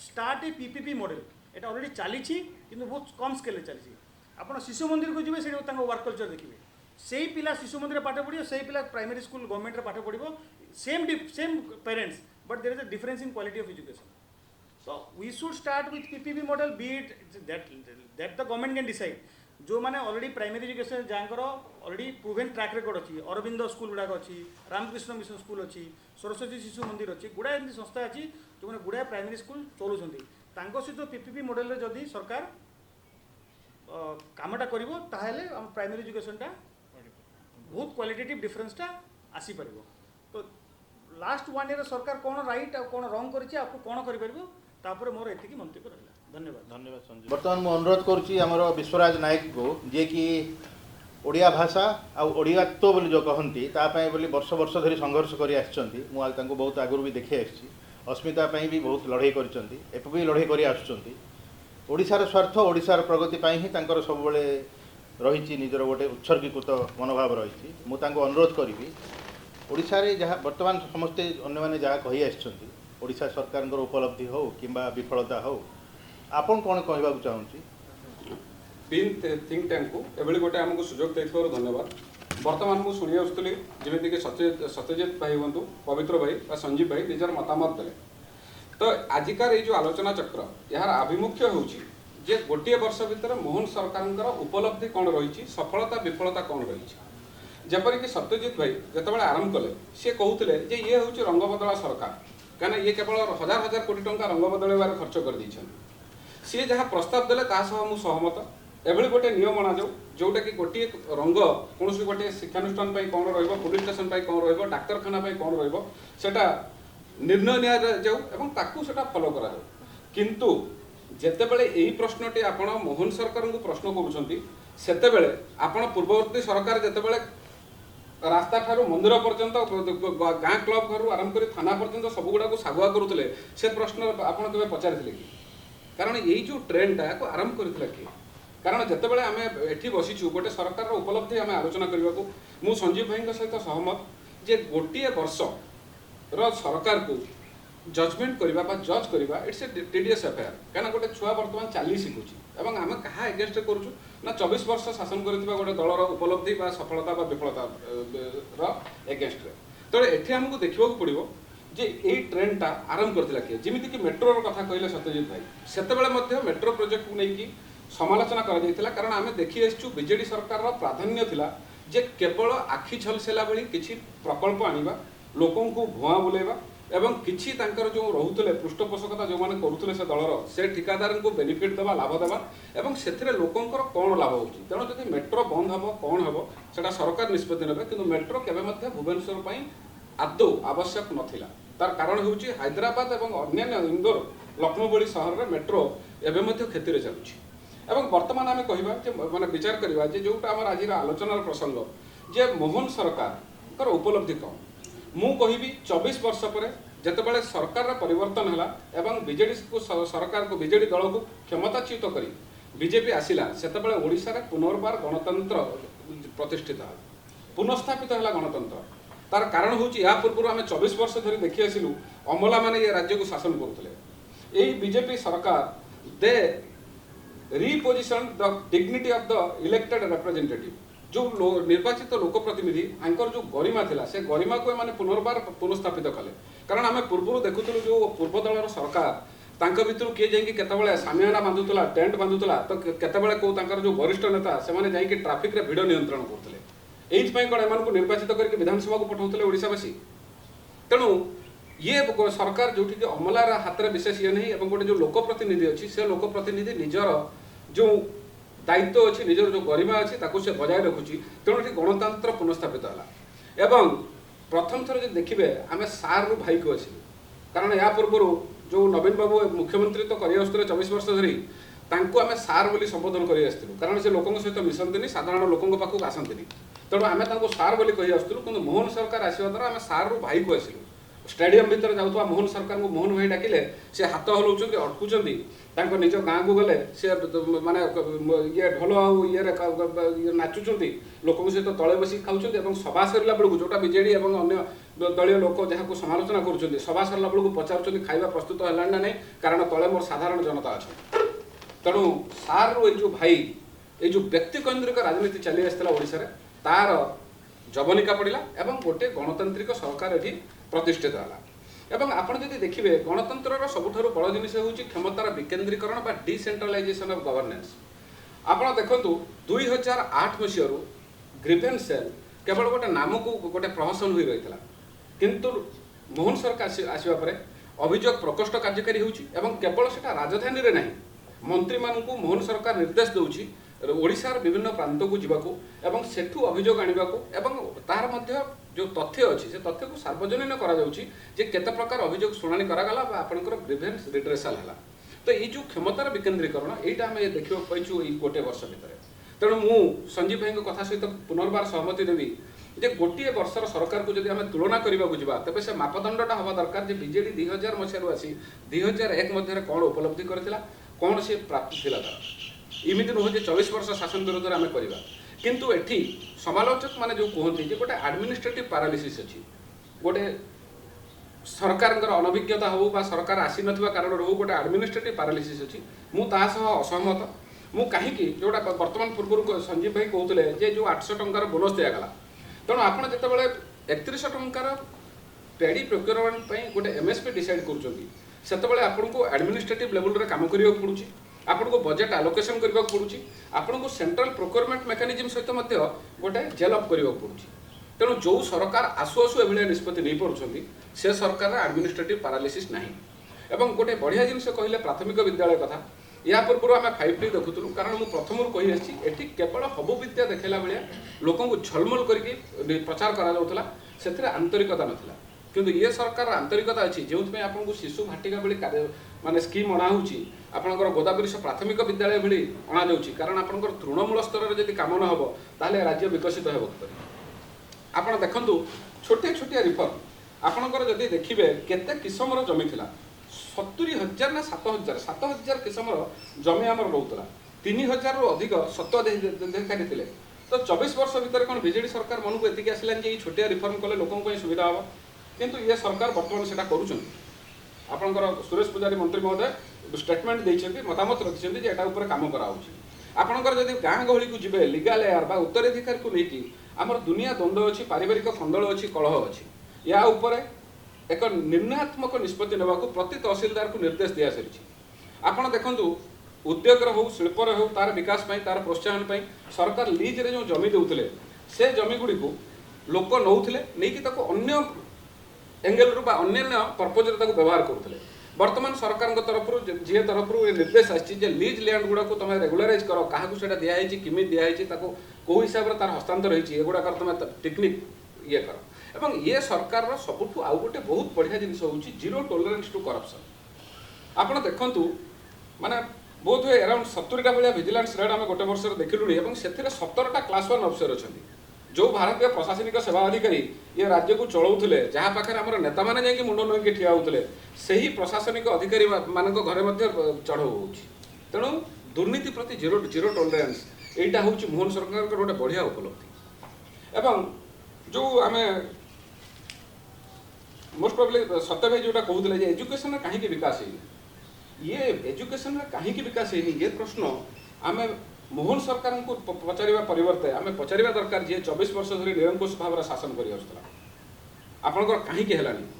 start a PPP model ये ऑलरेडी चली किंतु बहुत कम स्केल चली आप शिशु मंदिर को जी से वर्क कल्चर देखिए से पिला शिशु मंदिर पाठ पढ़ो से पिला प्राइमरी स्कूल गवर्नमेंट पाठ पढ़ो same parents but there is a difference in quality of education so we should start with PPP model be it that the government can decide जो मैंने ऑलरेडी प्राइमरी एजुकेशन जहाँकर already proven track record अच्छी Arvind school गुड़ाक अच्छी Ramakrishna mission school अच्छी सरस्वती शिशु मंदिर अच्छी गुड़ाए एमती संस्था अच्छी जो मैंने गुड़ाए प्राइमरी स्कूल चलाउछंती सहित पीपीपी मॉडल जदि सरकार कामटा करिवो ताहेले हम प्राइमरी एजुकेशनटा बहुत क्वालिटेटिव डिफरेंसटा आसी परिवो। तो लास्ट 1 ईयर सरकार कौन राइट आ कौन रंग करिछि आपको कौन करि परिवो तापर मोर एतिकी मंतव्य रहला। धन्यवाद। धन्यवाद संजीव। बर्तमान मु अनुरोध करुच्ची आमर विश्वराज नायक को जे कि ओडिया भाषा आ ओडियात्व बोली जो कहती तापाई बोली वर्ष वर्ष धरी संघर्ष कर आसिचंती मु तांको बहुत आगुरी भी देखि आछि अस्मिता पई भी बहुत लड़ाई करिसंती एप भी लड़ाई करि आसुचंती ओडिशार स्वार्थ ओडिशार प्रगति पई ही तांकर सब बेले रही निजर गोटे उत्सर्गीकृत मनोभाव रही मु तांको अनुरोध करी ओडिशा रे जहाँ वर्तमान समस्ते अन्य माने जहाँ कहि आसिचंती ओडिशा सरकार उपलब्धि हो किंबा विफलता हो आपन कौन कहवा चाहूँगी बीन थिंक टैंक को एभली गोटे आमको सुजोग देथिबार धन्यवाद। वर्तमान मुझे शुणी आसुली जमीक सत्यजित भाई हूँ पवित्र भाई बा संजीव भाई निजर मतामत देले तो आजिकार ये जो आलोचना चक्र यार आभिमुख्य होउची जे गोटे वर्ष भितर मोहन सरकार उपलब्धि कौन रही सफलता विफलता कौन रही जपरिक सत्यजित भाई जितेबाला आरंभ कले सी कहते ये हूँ रंगबदला सरकार कहीं ये केवल हजार हजार कोटी टंका रंग बदलवार खर्च कर सी जहाँ प्रस्ताव देले मुझे सहमत एभली गोटे नियम अणा जाऊ जोटा कि गोटे रंग कौन गोटे शिक्षानुष्ठान कौन रहा पुलिस स्टेशन कौन रहा डाक्तरखाना कौन रहा निर्णय निया फॉलो करा किंतु जेतेबेले यही प्रश्नटी आपण मोहन सरकार को प्रश्न करुँचे आपण पूर्ववर्ती सरकार जेतेबेले रास्ता ठारू मंदिर पर्यंत गाँ क्लब घर आरंभ कर थाना पर्यंत सब गुड़ा सागुआ करुले से प्रश्न आपड़ के पचारि कि कारण यही जो ट्रेंडटा को आरंभ करथिला कि कारण जितेबाला आम एठी बसीचु गोटे सरकार उपलब्धि आम आलोचना करने को मु संजीव भाई सहित सहमत जे गोटे वर्ष रो सरकार को जजमेंट करवा जज करवा इट्स ए टीडीएस एफआईआर कहीं गोटे छुआ बर्तमान चाली शिखुची एवं आम क्या एगेन्स्ट करुचु ना 24 वर्ष शासन करथिबा गोटे दलर उपलब्धि बा सफलता बा विफलता एगेन्स्ट तो ये आमको देखा पड़ो जे यही ट्रेंडटा आरंभ करथिला कि जेमिति कि मेट्रोर कथा कहले सत्यजित भाई सेतेबेले मेट्रो प्रोजेक्ट को लेकिन समालोचना करा कारण आम देखी आसचु बीजेडी सरकार प्राधान्य थिला जे केवल आखि झलसेला भली किछि प्रकल्प आनिबा लोकों को भुआ बुलेबा एवं किछि तांकर जो रहुतले पृष्ठपोषकता जो माने करुतले से दलर से ठिकादार को बेनिफिट देवा लाभ देवा एवं सेथिरे लोकंकर कौन लाभ होची तेणु जदि मेट्रो बंद हबो कौन हबो सेटा सरकार निष्पत्ति नेबे किंतु मेट्रो केबे मध्ये भुवनेश्वर पई आदौ आवश्यक नथिला तार कारण होची हैदराबाद एवं अन्य इंदोर लखनऊ भली शहर रे मेट्रो एबे मध्ये खेती रे चलुची एवं वर्तमान आम कहवा जे माने विचार करवा जे जोटा हमर आजिर आलोचनार प्रसंग जे मोहन सरकार उपलब्धि कौन मु कहबी 24 वर्ष पर जितेबाला सरकार परिवर्तन है एवं बीजेडी को सरकार को बीजेडी दल को क्षमताच्युत कर बीजेपी आसिला सेतेबेले ओडिशा रे पुनर्बार गणतंत्र प्रतिष्ठित पुनस्थापित है गणतंत्र तार कारण हूँ या पूर्व आम 24 वर्ष धरी देखी आसिलु अमला माने ये राज्य को शासन करुले यही बीजेपी सरकार दे reposition the dignity of the elected representative जो निर्वाचित लोकप्रतिनिधि आंकर जो गरिमा थिला से गरिमा को माने पुनर्बार पुनस्थापित कले कारण आम पूर्व देखुलु जो पूर्व दलर सरकार तांक भितर किए जाइए केतबेले सामियाना बांधुला टेंट बांधुला तो केतबेले को तांकर जो वरिष्ठ नेता से माने जाइए ट्राफिक रे भिड़ नियंत्रण करते एइथपई कोन एमानकु निर्वाचित करके विधानसभा को पठाउतले ओडिशावासी तेणु ये सरकार जो अमलार हाथ में विशेष ये नहीं गोटे जो लोकप्रतिनिधि अच्छी से लोकप्रतिनिधि निजर जो दायित्व अच्छी निजर जो गरिमा अच्छी ताकू से बजाय रखुची तेणु ये गणतंत्र पुनस्थापित है एवं प्रथम थर जो देखिए आम सार रु भाई को अच्छी कारण या पूर्व जो नवीन बाबू मुख्यमंत्री तो कर 24 वर्ष धरी तांको आम सार बोली संबोधन कर कारण से लोकों सहित मिशंती साधारण लोकों पाखक आसती तेणु आम सार बोली कही आसलु कि मोहन सरकार आसवा द्वारा आम सार रु भाई को आसलु स्टेडियम भीतर जाऊँ मोहन सरकार को मोहन भाई डाकिले से हाथ हलाउं अटकुंट निज गाँ को गले सी माने ये ढोल ये नाचुंट लोक सहित तले बस खाऊँ सभा सरला बेलू जोटा बीजेडी और अन्य दलीय लोक जहाँ समालोचना कर सभा सरला बेलू पचार खाଇବା प्रस्तुत है ना नहीं कारण तले मोर साधारण जनता अच्छा तेणु सार रो जो भाई ये जो व्यक्ति केन्द्रिक राजनीति चली आसाला ओडिशा तार जवनिका पड़ा एवं गोटे गणतांत्रिक सरकार ये प्रतिष्ठित है एवं आपण जदि देखिए गणतंत्र सबुठ बड़ जिनिस हूँ क्षमतार विकेन्द्रीकरण बा डिसेंट्रलाइजेशन ऑफ गवर्नेंस ଆପଣ ଦେଖନ୍ତୁ 2008 ମସିହାରୁ ଗ୍ରିଭେନ୍ସ ସେଲ୍ କେବଳ ଗୋଟେ ନାମକୁ ଗୋଟେ ପ୍ରହସନ ହୋଇ ରହିଥିଲା, କିନ୍ତୁ ମୋହନ ସରକାର ଆସିବା ପରେ ଅଭିଯୋଗ ପ୍ରକୋଷ୍ଠ କାର୍ଯ୍ୟକାରୀ ହେଉଛି ଏବଂ କେବଳ ସେଟା ରାଜଧାନୀରେ ନାହିଁ, ମନ୍ତ୍ରୀମାନଙ୍କୁ ମୋହନ ସରକାର ନିର୍ଦ୍ଦେଶ ଦେଉଛି ଓଡ଼ିଶାର ବିଭିନ୍ନ ପ୍ରାନ୍ତକୁ ଯିବାକୁ ଏବଂ ସେଠୁ ଅଭିଯୋଗ ଆଣିବାକୁ ଏବଂ ତାହାର ମଧ୍ୟ ଯେଉଁ ତଥ୍ୟ ଅଛି ସେ ତଥ୍ୟକୁ ସାର୍ବଜନୀନ କରାଯାଉଛି ଯେ କେତେ ପ୍ରକାର ଅଭିଯୋଗ ଶୁଣାଣି କରାଗଲା ବା ଆପଣଙ୍କର ଗ୍ରିଭେନ୍ସ ରିଡ୍ରେସାଲ ହେଲା। ତ ଏଇ ଯେଉଁ କ୍ଷମତାର ବିକେନ୍ଦ୍ରୀକରଣ ଏଇଟା ଆମେ ଦେଖିବାକୁ ପାଇଛୁ ଏଇ ଗୋଟେ ବର୍ଷ ଭିତରେ। ତେଣୁ ମୁଁ ସଞ୍ଜୀବ ଭାଇଙ୍କ କଥା ସହିତ ପୁନର୍ବାର ସହମତି ଦେବି ଯେ ଗୋଟିଏ ବର୍ଷର ସରକାରକୁ ଯଦି ଆମେ ତୁଳନା କରିବାକୁ ଯିବା ତେବେ ସେ ମାପଦଣ୍ଡଟା ହେବା ଦରକାର ଯେ ବିଜେଡି 2000 ମସିହାରୁ ଆସି 2001 ମଧ୍ୟରେ କ'ଣ ଉପଲବ୍ଧି କରିଥିଲା, କ'ଣ ସେ ପ୍ରାପ୍ତି ଥିଲା ତାର। ଏମିତି ନୁହେଁ ଯେ 24 ବର୍ଷ ଶାସନ ବିରୋଧରେ ଆମେ କରିବା, କିନ୍ତୁ ଏଠି ସମାଲୋଚକ ମାନେ ଯେଉଁ କୁହନ୍ତି ଯେ ଗୋଟେ ଆଡମିନିଷ୍ଟ୍ରେଟିଭ ପାରାଲିସିସ୍ ଅଛି, ଗୋଟେ ସରକାରଙ୍କର ଅନଭିଜ୍ଞତା ହେଉ ବା ସରକାର ଆସିନଥିବା କାରଣରୁ ହେଉ ଗୋଟେ ଆଡମିନିଷ୍ଟ୍ରେଟିଭ ପାରାଲିସିସ୍ ଅଛି, ମୁଁ ତାହା ସହ ଅସହମତ। ମୁଁ କାହିଁକି ଯେଉଁଟା ବର୍ତ୍ତମାନ ପୂର୍ବରୁ ସଞ୍ଜୀବ ଭାଇ କହୁଥିଲେ ଯେ ଯେଉଁ 800 ଟଙ୍କାର ବୋନସ୍ ଦିଆଗଲା, ତେଣୁ ଆପଣ ଯେତେବେଳେ 3100 ଟଙ୍କାର ପ୍ୟାଡି ପ୍ରୋକ୍ୟୁରମେଣ୍ଟ ପାଇଁ ଗୋଟେ MSP ଡିସାଇଡ୍ କରୁଛନ୍ତି ସେତେବେଳେ ଆପଣଙ୍କୁ ଆଡମିନିଷ୍ଟ୍ରେଟିଭ ଲେଭେଲରେ କାମ କରିବାକୁ ପଡ଼ୁଛି, ଆପଣଙ୍କୁ ବଜେଟ୍ ଆଲୋକେସନ୍ କରିବାକୁ ପଡ଼ୁଛି, ଆପଣଙ୍କୁ ସେଣ୍ଟ୍ରାଲ ପ୍ରୋକ୍ୟୁରମେଣ୍ଟ ମେକାନିଜମ୍ ସହିତ ମଧ୍ୟ ଗୋଟେ ଜେଲ୍ ଅପ୍ କରିବାକୁ ପଡ଼ୁଛି। ତେଣୁ ଯେଉଁ ସରକାର ଆସୁ ଆସୁ ଏଭଳିଆ ନିଷ୍ପତ୍ତି ନେଇପାରୁଛନ୍ତି ସେ ସରକାରର ଆଡମିନିଷ୍ଟ୍ରେଟିଭ ପାରାଲିସିସ୍ ନାହିଁ। ଏବଂ ଗୋଟେ ବଢ଼ିଆ ଜିନିଷ କହିଲେ ପ୍ରାଥମିକ ବିଦ୍ୟାଳୟ କଥା, या पूर्व आम 5T देखुलु कारण मुझे प्रथम कही आसी एटी केवल हबु विद्या देखला भाया लोक झलमल करके प्रचार करा से आंतरिकता नाला किंतु ये सरकार आंतरिकता अच्छी जो आपको शिशु भाटिका भाई माने स्कीम अणा होकर गोदावरी प्राथमिक विद्यालय भाई अणा जाऊँगी कारण आपंकर तृणमूल स्तर में जब कम न हो ताले राज्य विकसित हो आप देखु छोटिया छोटिया रिफर्म आपंकर जदि देखिए केते किसमर जमी थिला 70,000 ना 7,000 किसमर जमी आमर रोला 3,000 रु अधिक सत्ताधिकारी थे तो 24 वर्ष भीतर कौन बीजेडी सरकार मन को एतिक आसला छोटिया रिफर्म कले लोक सुविधा हम किंतु ये सरकार बर्तमान से आपंकर सुरेश पुजारी मंत्री महोदय स्टेटमेंट देते मतामत रखिंट जे एटा काम कराऊँगी आपंकर जब गाँ गहली को जी लिगाल एयर बा उत्तराधिकारी को लेकिन आमर दुनिया द्वंद्व अच्छी पारिवारिक खंदल अच्छी कलह अच्छी या एक निर्णयात्मक निष्पत्ति नेबा प्रति तहसीलदार को निर्देश दिया सारी आपड़ देखु उद्योग हो शिल्पर हो तार विकास तार प्रोत्साहन सरकार लीज रे जो जमी देउथिले से जमी गुड़ी को लोक नौथिले नहीं अन्य एंगल रू अन्य पर्पज व्यवहार करुले वर्तमान सरकार तरफ जी तरफ निर्देश आसी लीज लैंड गुड़ा को तुम रेगुलाराइज कर क्या दिखाई किमी दिखाई कौ हिसाब से तार हस्तांतर होगुड़ा तुम टेक्निक ये कर एवं ये सरकार सबुठू आउ गोटे बहुत बढ़िया जिनस हूँ जीरो टॉलरेंस टू करप्शन आप देखु माने बहुत हुए अराउंड 70टा भाया विजिलेंस रेड आम गोटे वर्ष देखिलुनी और से 17टा क्लास 1 अफिसर अच्छा जो भारतीय प्रशासनिक सेवा अधिकारी ये राज्य को चलाऊले जहाँ पाखे आम नेता मैंने जाकि मुंड नईकि ठिया होते से ही प्रशासनिक अधिकारी मान घरे चढ़ऊ हो तेणु दुर्नीति प्रति जीरो जीरो टॉलरेंस यहाँ हूँ मोहन सरकार गोटे बढ़िया उपलब्धि एवं जो आम मोस्ट प्रोबेबली सत्य भाई जोटा कहते एजुकेशन कहीं विकास है ये एजुकेशन कहीं विकास है ये प्रश्न आम मोहन सरकार को पचारिबा परिवर्ते आम पचारिबा दरकार जी 24 वर्ष धरी निरंकुश भाव में शासन कर आपंकर कहीं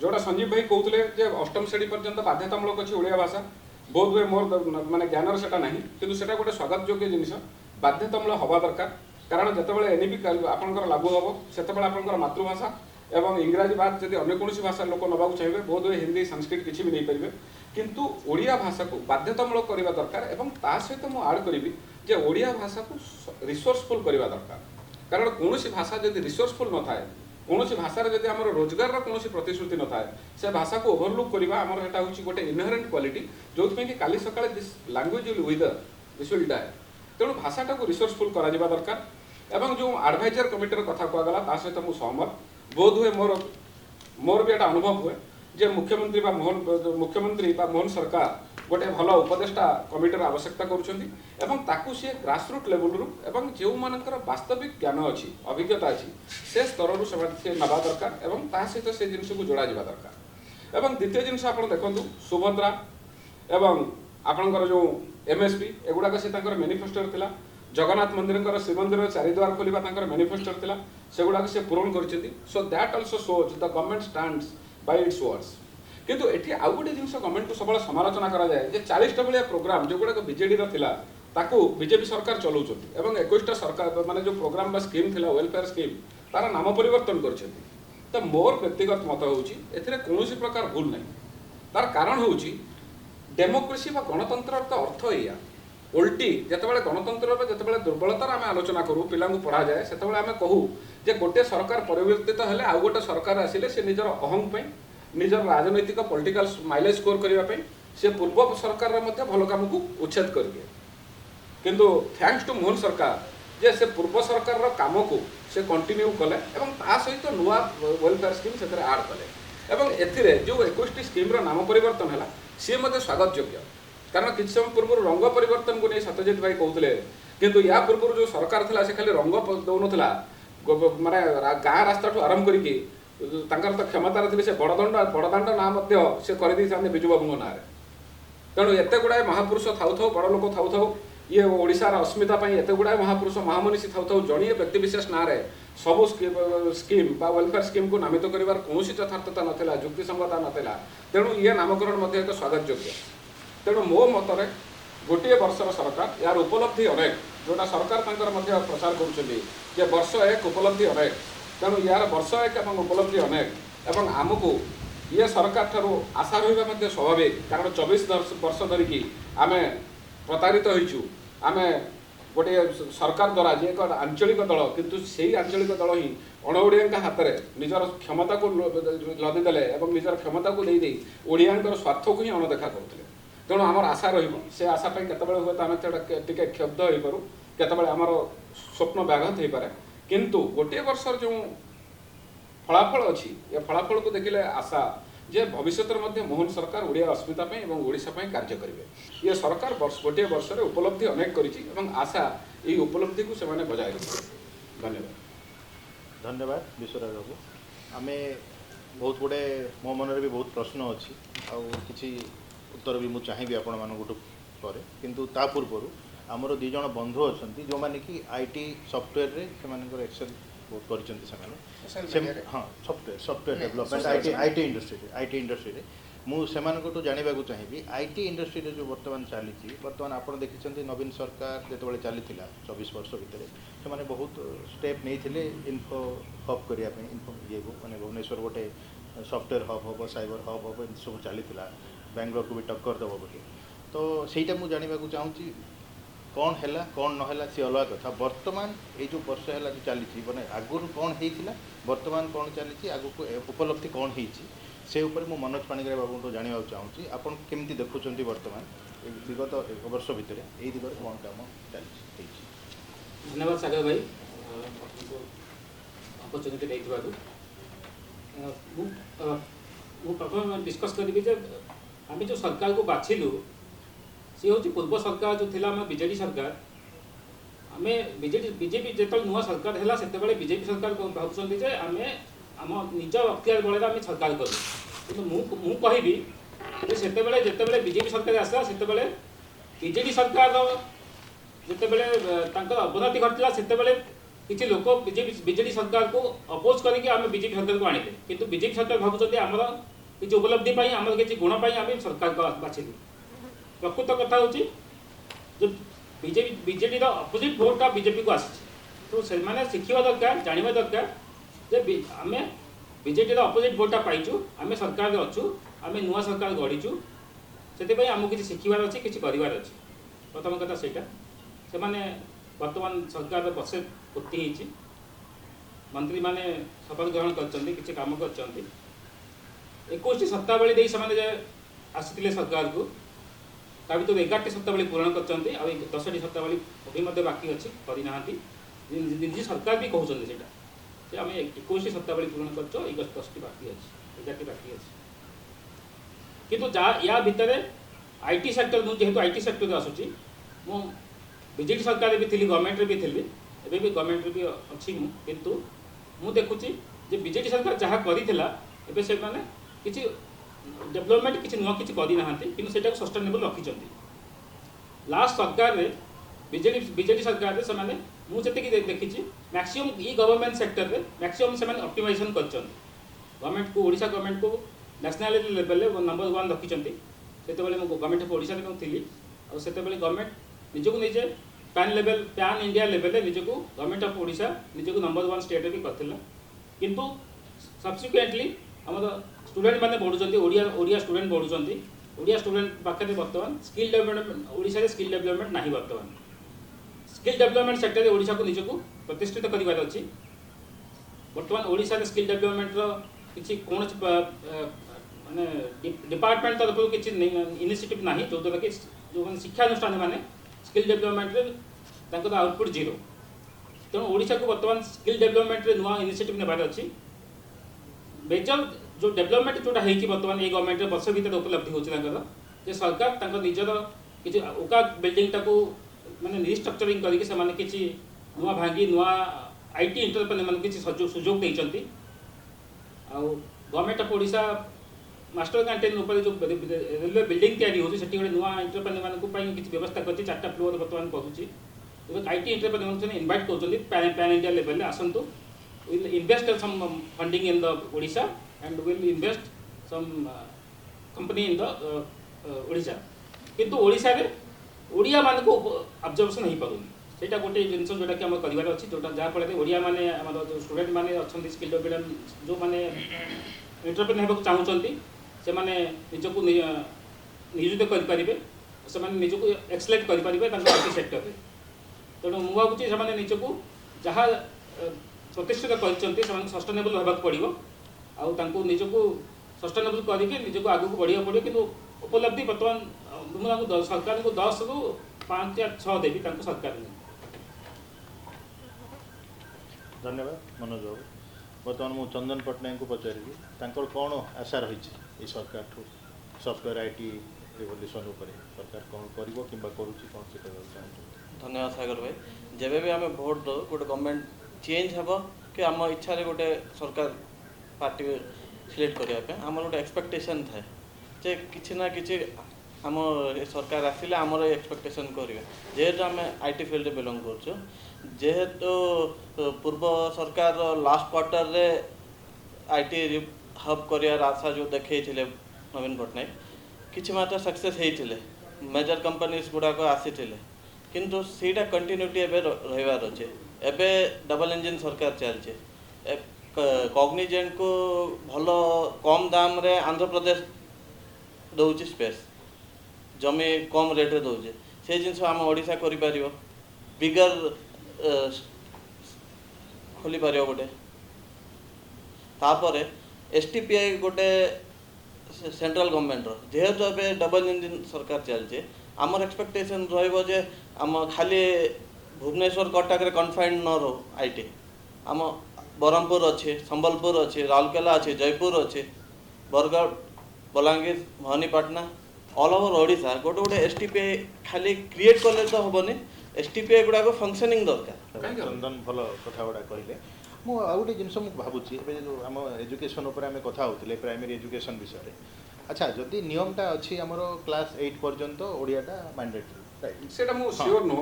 जोटा संजीव भाई कहते अष्टम श्रेणी पर्यंत बाध्यतामूलक अच्छी ओडिया भाषा बहुत हुए मोर माने ज्ञान से ना कि गोटे स्वागत योग्य जिनिस बाध्यतामूलक हवा दरकार कारण जितेबाला एनईपी आपंकर लागू हम से आपंकर मातृभाषा एवं इंग्राजी बात जब अन्य कौन भाषा लोक नवाक चाहिए बहुत हुए हिंदी संस्कृत किसी भी नहीं पारे किंतु ओडिया भाषा को बाध्यतामूलक करने दरकार एवं ता सहित मुझे आड करी जे ओडिया भाषा को रिसोर्सफुल करने दरकार कारण कौन भाषा जब रिसोर्सफुल न थाए कौन भाषा जब आम रोजगार कौन प्रतिश्रुति न थाए से भाषा को ओभरलुक करवा आमर एटा हूँ गोटे इनहेरेंट क्वालिटी जो कि काली सकाଳେ this language will whether this will die तेणु भाषाटा को रिसोर्सफुल करा दरकार एवं जो एडवाइजर कमिटर कथा कहगला ता सहित मुझे सहमत बोध हुए मोर भी एटा अनुभव हुए जे मुख्यमंत्री मोहन सरकार गोटे भल उपदेष्टा कमिटर आवश्यकता करुँच सी ग्रासरूट लेवल एवं जो मानकर वास्तविक ज्ञान अच्छी अभिज्ञता अच्छी से स्तर से नवा दरकार एवं ता सहित से जिनस को जोड़ा जा दरकार एवं द्वितीय जिनस आप देखु सुभद्रा एवं आपणकर जो MSP एगुड़ाक से मैनिफेस्टो थिला जगन्नाथ मंदिर श्रीमंदिर चारिद्वार खोलिबा मैनिफेस्टो थिला सेगुड़ाक से पूरण कर so that also shows the government stands by it's words किंतु एठी आउ गोटे जिनस गवर्नमेंट को सब समालोचना करा जाए जे 40टा भाया प्रोग्राम जो गुड़ाक बीजेडी थिला ताकू बीजेपी सरकार चलाउछन्ती एवं 21टा सरकार माने जो प्रोग्राम बा स्कीम थिला वेलफेयर स्कीम तार नाम परिवर्तन करछन्ती। तो मोर व्यक्तिगत मत होउची एथिरे कोनोसी प्रकार भूल नै। तार कारण होउची डेमोक्रेसी बा गणतंत्र तो अर्थ एया उल्टी जेतेबेले गणतंत्र जेतेबेले दुर्बलतार आम आलोचना करूँ पिला पढ़ा जाए से आम कहूँ जे गोटे सरकार परिवर्तित हेले आउ गोटे सरकार आसिले से निजर अहम पे निजर राजनैतिक पॉलिटिकल माइलेज स्कोर करने से पूर्व सरकार भल काम को उच्छेद करेंगे किंतु थैंक्स टू मोहन सरकार जे से पूर्व सरकार काम को से कंटिन्यू कले एवं ता सहित नुआ वेलफेयर स्कीम से आड कले एवं एथिरे जो 21टी स्कीम नाम परिवर्तन है सी मते स्वागत योग्य कारण किसी समय पूर्व रंग परिवर्तन को नहीं सत्यजित भाई कहते किंतु या पूर्व जो सरकार था से खाली रंग दौन माने गाँ रास्ता ठू आरंभ करके तो क्षमता थे से बड़दाण्ड ना से कर विजु बाबू ना तेणु एत गुड़ाए महापुरुष थाउ बड़ लोक थाउ ये ओडिशार अस्मिता एत गुड़ाए महापुरुष महामनीषी थाउ जड़िए व्यक्ति विशेष ना सबू स्कीम बा वेलफेयर स्कीम को नामित कर कौन यथार्थता नाला युक्तिसंगता नाला तेणु ये नामकरण एक स्वागत योग्य। तेणु मो मतरे गोटे वर्षर सरकार यार उपलब्धि अनेक जोटा सरकार प्रचार कर वर्ष एक उपलब्धि अनेक तेणु यार वर्ष एक उपलब्धि अनेक एवं आमको ये सरकार ठारू आशा रहा स्वाभाविक कारण 24 वर्ष धरिकी आम प्रतारित होइचु आम गोटे सरकार द्वारा जे एक आंचलिक दल किंतु से आंचलिक दल ही अणओडिया हाथ में निजर क्षमता को लदिदेले और निजर क्षमता को दे ओडिया स्वार्थ को ही अणदेखा करते तेणु आमर आशा से आशा केतबेले हुए आम टे क्षुब्ध हो पारू केतबेले आमर स्वप्न व्याघात हो पारे किंतु गोटे वर्षर जो फलाफल अच्छी ये फलाफल को देखिले आशा जे भविष्य मोहन सरकार ओडिया अस्मिता और ओडिशा कार्य करेंगे ये सरकार गोटे वर्ष उपलब्धि अनेक करिछि एवं आशा ये उपलब्धि को से बजाय रखिए। धन्यवाद धन्यवाद विश्वराज बाबू आम बहुत गुड़े मो मन भी बहुत प्रश्न अच्छी आछि उत्तर भी मुझे चाहिए आपण मानू पर किंतु ता पूर्व आमर दी जन बंधु अच्छा जो मैंने कि आईटी सॉफ्टवेयर रे से एक्सेल बहुत कर हाँ सॉफ्टवेयर डेवलपमेंट आईटी इंडस्ट्री मुझे जानवा चाहिए आईटी इंडस्ट्री जो बर्तमान चली बर्तमान आप देखते नवीन सरकार जो चली 24 वर्ष भितर से बहुत स्टेप नहीं इनफो हब करने इनफो ये मैंने भुवनेश्वर गोटे सॉफ्टवेयर हब हम साइबर हब हम सब चली बेंगलोर को भी टक्कर दब बोली तो सहीटा मुझे जानवा चाहूँगी कौन है कौन नहला सी अलग कथा बर्तमान ये जो वर्ष है जो चली मैंने आगुरी कौन होता बर्तमान कौन चली आग को उपलब्धि कौन से उपर मु मनोज पाणिग्राही बाबू तो जानवा चाहूँगी आपड़ केमती देखुं बर्तमान विगत एक वर्ष भितर यही दिगरे कौन काम चली। धन्यवाद सागर भाई अपरच्युनिटी प्रथम डिस्कस करी आम जो सरकार को बाछिलु सी हूँ पूर्व सरकार जो थिला बीजेडी सरकार आम बीजेपी जो नुआ सरकार है से बीजेपी सरकार भावुँ आम आम निज अख्तियार बल आम सरकार करूँ कि कहि जितेबाला बीजेपी सरकार आसला से बीजेडी सरकार जितेबाला अवनति घटला से किसी लोक बीजेडी सरकार को अपोज करके आम बीजेपी सरकार को आनिले किंतु बीजेपी सरकार भावुँ आमर किसी उपलब्धि आम किसी गुण आम सरकार को बाछिलु प्रकृत कथा हूँ जो बीजेडी अपोजिट भोटा बीजेपी को आसी तो से शिखा दरकार जानवा दरकार जे आम बीजेडी अपोजिट भोटा पाइचु आम सरकार अच्छु आम नुआ सरकार गढ़ीचु से आमको किसी शिखबार अच्छी किसी करार अच्छी प्रथम कथा से बर्तमान सरकार वर्षे पूर्ति होती मंत्री मैंने शपथ ग्रहण कर कम कर 21टी सप्तावली दे आसी सरकार को ता भर 11टी सप्तावली पूरण कर 10टी सप्तावली भी बाकी अच्छी करना निजी सरकार भी कहते से आम 21टी सप्तावली पूरण कर 10टी बाकी अच्छी 11टी बाकी अच्छी किंतु या भितर आईटी सेक्टर मुझे जेहेतु आईटी सेक्टर आसूँ मु बीजेडी सरकार भी थी गवर्नमेंट भी थी एवं भी गवर्नमेंट भी अच्छी किंतु मु देखुची जे बीजेडी सरकार जहाँ कर से किसी डेवलपमेंट किसी नुआ किसी करना कि सस्टेनेबल रखिंट लास्ट सरकार रे बीजेडी सरकार से मुझे देखी मैक्सिमम ई गवर्नमेंट सेक्टर रे मैक्सिमम से ऑप्टिमाइजेशन कर गवर्नमेंट को ओडिशा गवर्नमेंट को नेशनल लेवल नंबर 1 रखिंट से गवर्नमेंट ऑफ ओडिशा थी और से गवर्नमेंट निजको निजे पैन इंडिया लेवल निजको गवर्नमेंट ऑफ ओडिशा निजको नंबर 1 स्टेट भी करथिला किंतु सब्सिक्वेंटली हमर स्टूडेंट माने बढ़ुचंती ओडिया स्टूडेंट बढ़ुचंती ओडिया स्टूडेंट पाखे वर्तमान स्किल डेवलपमेंट ओडिशा रे स्किल डेवलपमेंट नाही वर्तमान स्किल डेवलपमेंट सेक्टर रे ओडिशा को निजको प्रतिष्ठित करिवार अछि वर्तमान ओडिशा रे स्किल डेवलपमेंट रो किछि कोन माने डिपार्टमेंट तरफ किछि इनिशिएटिव नाही जो द्वारा कि जो माने शिक्षा अनुष्ठान माने स्किल डेवलपमेंट रे तांको आउटपुट जीरो तेणु ओडिशा को वर्तमान स्किल डेवलपमेंट रे नुआ इनिशिएटिव नेबार अछि मेजर जो डेवलपमेंट जोटा है वर्तमान ये गवर्नमेंट वर्ष भर उपलब्धि होकर जे सरकार तांको निजर किसी ओका बिल्डिंग टाको माने रिस्ट्रक्चरिंग करके से माने किसी नुआ भांगी नुआ आईटी एंटरप्रेन्योर माने किसी सुजोग देइचंती आ government of Odisha master canteen ऊपर जो रेलवे बिल्डिंग तैयारी होची सेठी गोटे नुआ एंटरप्रेन्योर मानकु पई किसी व्यवस्था करती 4टा फ्लोर वर्तमान करूची आईटी एंटरप्रेन्योर ने इनवाइट करचंती पैन इंडिया लेवल ले आसंतु will invest some funding in the Odisha and will invest some company in the Odisha किंतु ओडिशा रे ओडिया मान को ऑब्जर्वेशन नहीं पारुनी सेटा गोटे जिंस जोटा कि हम करिवार अछि जोटा जा फले ओडिया माने हमर जो स्टूडेंट माने अछंती स्किल डेवलपमेंट जो माने एंटरप्रेन्योर हेबक चाहउचंती से माने निजको नियुक्त करि परिबे से माने निजको एक्सलेक्ट करि परिबे तांको आईटी सेक्टर रे तेणु मु भाबुची से माने निजको जहा प्रतिष्ठित करचंती से सस्टेनेबल होबाक पड़िबो आउ तांको निजको सस्टेनेबल करिके निजको आगु बढ़िया पड़िबो किंतु उपलब्धि वर्तमान मुझे सरकार को 10 रु 5 या 6 देवी तांको सरकार ने धन्यवाद मनोज बाबू बर्तमान मुझे चंदन पट्टनायक को पचारि तांकर कौन आशा रही सरकार ठू सॉफ्टवेयर आईटी रिवोल्यूशन उपरे सरकार कौन करिवो किंबा करूची कौन से कहबो चाहतो धन्यवाद सागर भाई जेबे भी आम भोट दो गोटे गवर्नमेंट चेंज हे कि आम इच्छा गोटे सरकार पार्टी सिलेक्ट करने आम गोटे एक्सपेक्टेशन थाए जे किसी ना कि आम सरकार आसिले आमर एक्सपेक्टेशन करेंगे जेहेतु आम आईटी फील्ड बिलोंग कर जेहेतु पूर्व सरकार लास्ट क्वार्टर रे आईटी हब कर आशा जो देखे नवीन पट्टनायक किसी मात्र सक्सेस होते मेजर कंपनीज गुड़ाक आसी किंतु सीटा कंटिन्यूटी एबे रहिबार अच्छे एबे डबल इंजिन सरकार चलचे कॉग्निजेंट को भलो कम दाम रे आंध्र प्रदेश दौची स्पेस जमी कम रेट रे दौचे से जिनस आम ओडिशा करि पारिबो बिगर खोली पारिबो गोटे तापरे एसटीपीआई गोटे सेंट्रल गवर्नमेंट रो जेहेतु एबे डबल इंजिन सरकार चलचे आमर एक्सपेक्टेशन रहिबो जे आम खाली भुवनेश्वर कटक रे कन्फाइंड न रो आईटी आम बरहमपुर अच्छे संबलपुर अच्छे राउरकेला अच्छे जयपुर अच्छे बरगढ़ बलांगीर भवानीपाटना ऑल ओवर ओडिशा गोटे गोटे एसटीपीआई खाली क्रिएट कले तो हेनी एसटीपीआई गुड़ा फंक्शनिंग दरकार चंदन भल कथा गुड़ा कहले मु आ गोटे जिनस मु भाबुची एबे जो आम एजुकेशन ऊपर आमे कथा होतले प्राइमरी एजुकेशन विषय रे अच्छा जदि नियमटा अछि हमरो क्लास 8 पर्यंत ओडियाटा मैंडेटरी राइट सेटा मु sure no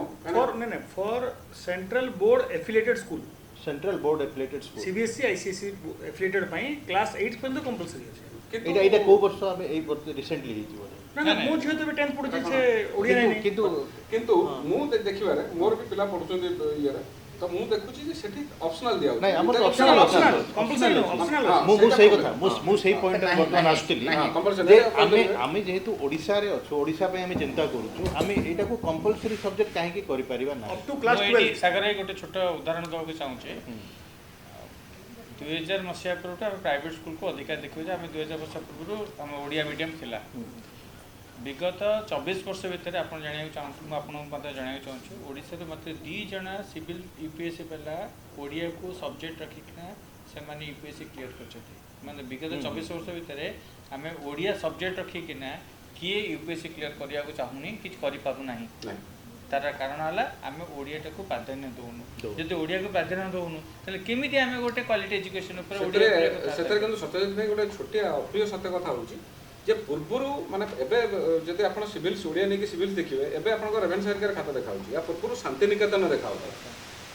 for central board affiliated school central board affiliated school CBSE ICSE affiliated पई क्लास 8 पर्यंत कंपलसरी अछि एटा को वर्ष आमे एई रिसेंटली हेछि बोले ना मो झियो तो 10th पढुछि से ओडिया नै किंतु मु देखिबारे मोर भी पिला पढुछन इयारे तो मु देखुछि जे सेठी ऑप्शनल दिया नै हमर ऑप्शनल कंपलसरी ऑप्शनल मु सही कथा मु सही पॉइंट वर्तमान आस्तली आमे जेहेतु ओडिसा रे अछु ओडिसा पे आमे चिंता करूछु आमे एटा को कंपलसरी सब्जेक्ट काहे की करि परिबा ना अप टू क्लास 12 सागर गोटे छोट उदाहरण दବାକୁ चाहूचे 2000 मसिया परटा हम प्राइवेट स्कूल को अधिकार देखियो जे हम 2000 वर्ष पूर्व हम ओडिया मीडियम थिला विगत 24 वर्ष भितर आपण जानिया चाहूँ आपको मत जाना चाहूँ ओडिशा मात्र 2 जना सिविल यूपीएससी पिला ओडिया को सब्जेक्ट रखिकिना से माने यूपीएससी क्लियर करछथि माने विगत 24 वर्ष भितर आम ओडिया सब्जेक्ट रखिकिना किए यूपीएससी क्लियर करिया को चाहूनी किछ करि पारु नाही तार कारण है आम ओडिया को प्राधान्य दौनु जब ओडिया को प्राधान्य दौनु ताले केमिति आम गोटे क्वालिटी एजुकेशन ऊपर ओडिया सेतर किंतु सत्यजित भाई गोटे छोटिया अप्रिय सत्य कथा होची जे पूर्वरु माने एबे जदि आपण सिविल्स ओडिया नै कि सिविल्स देखिबे एबे आपण रेवेन्यू सरकार खाता देखाउची या पूर्वरु शांति निकेतन देखाउची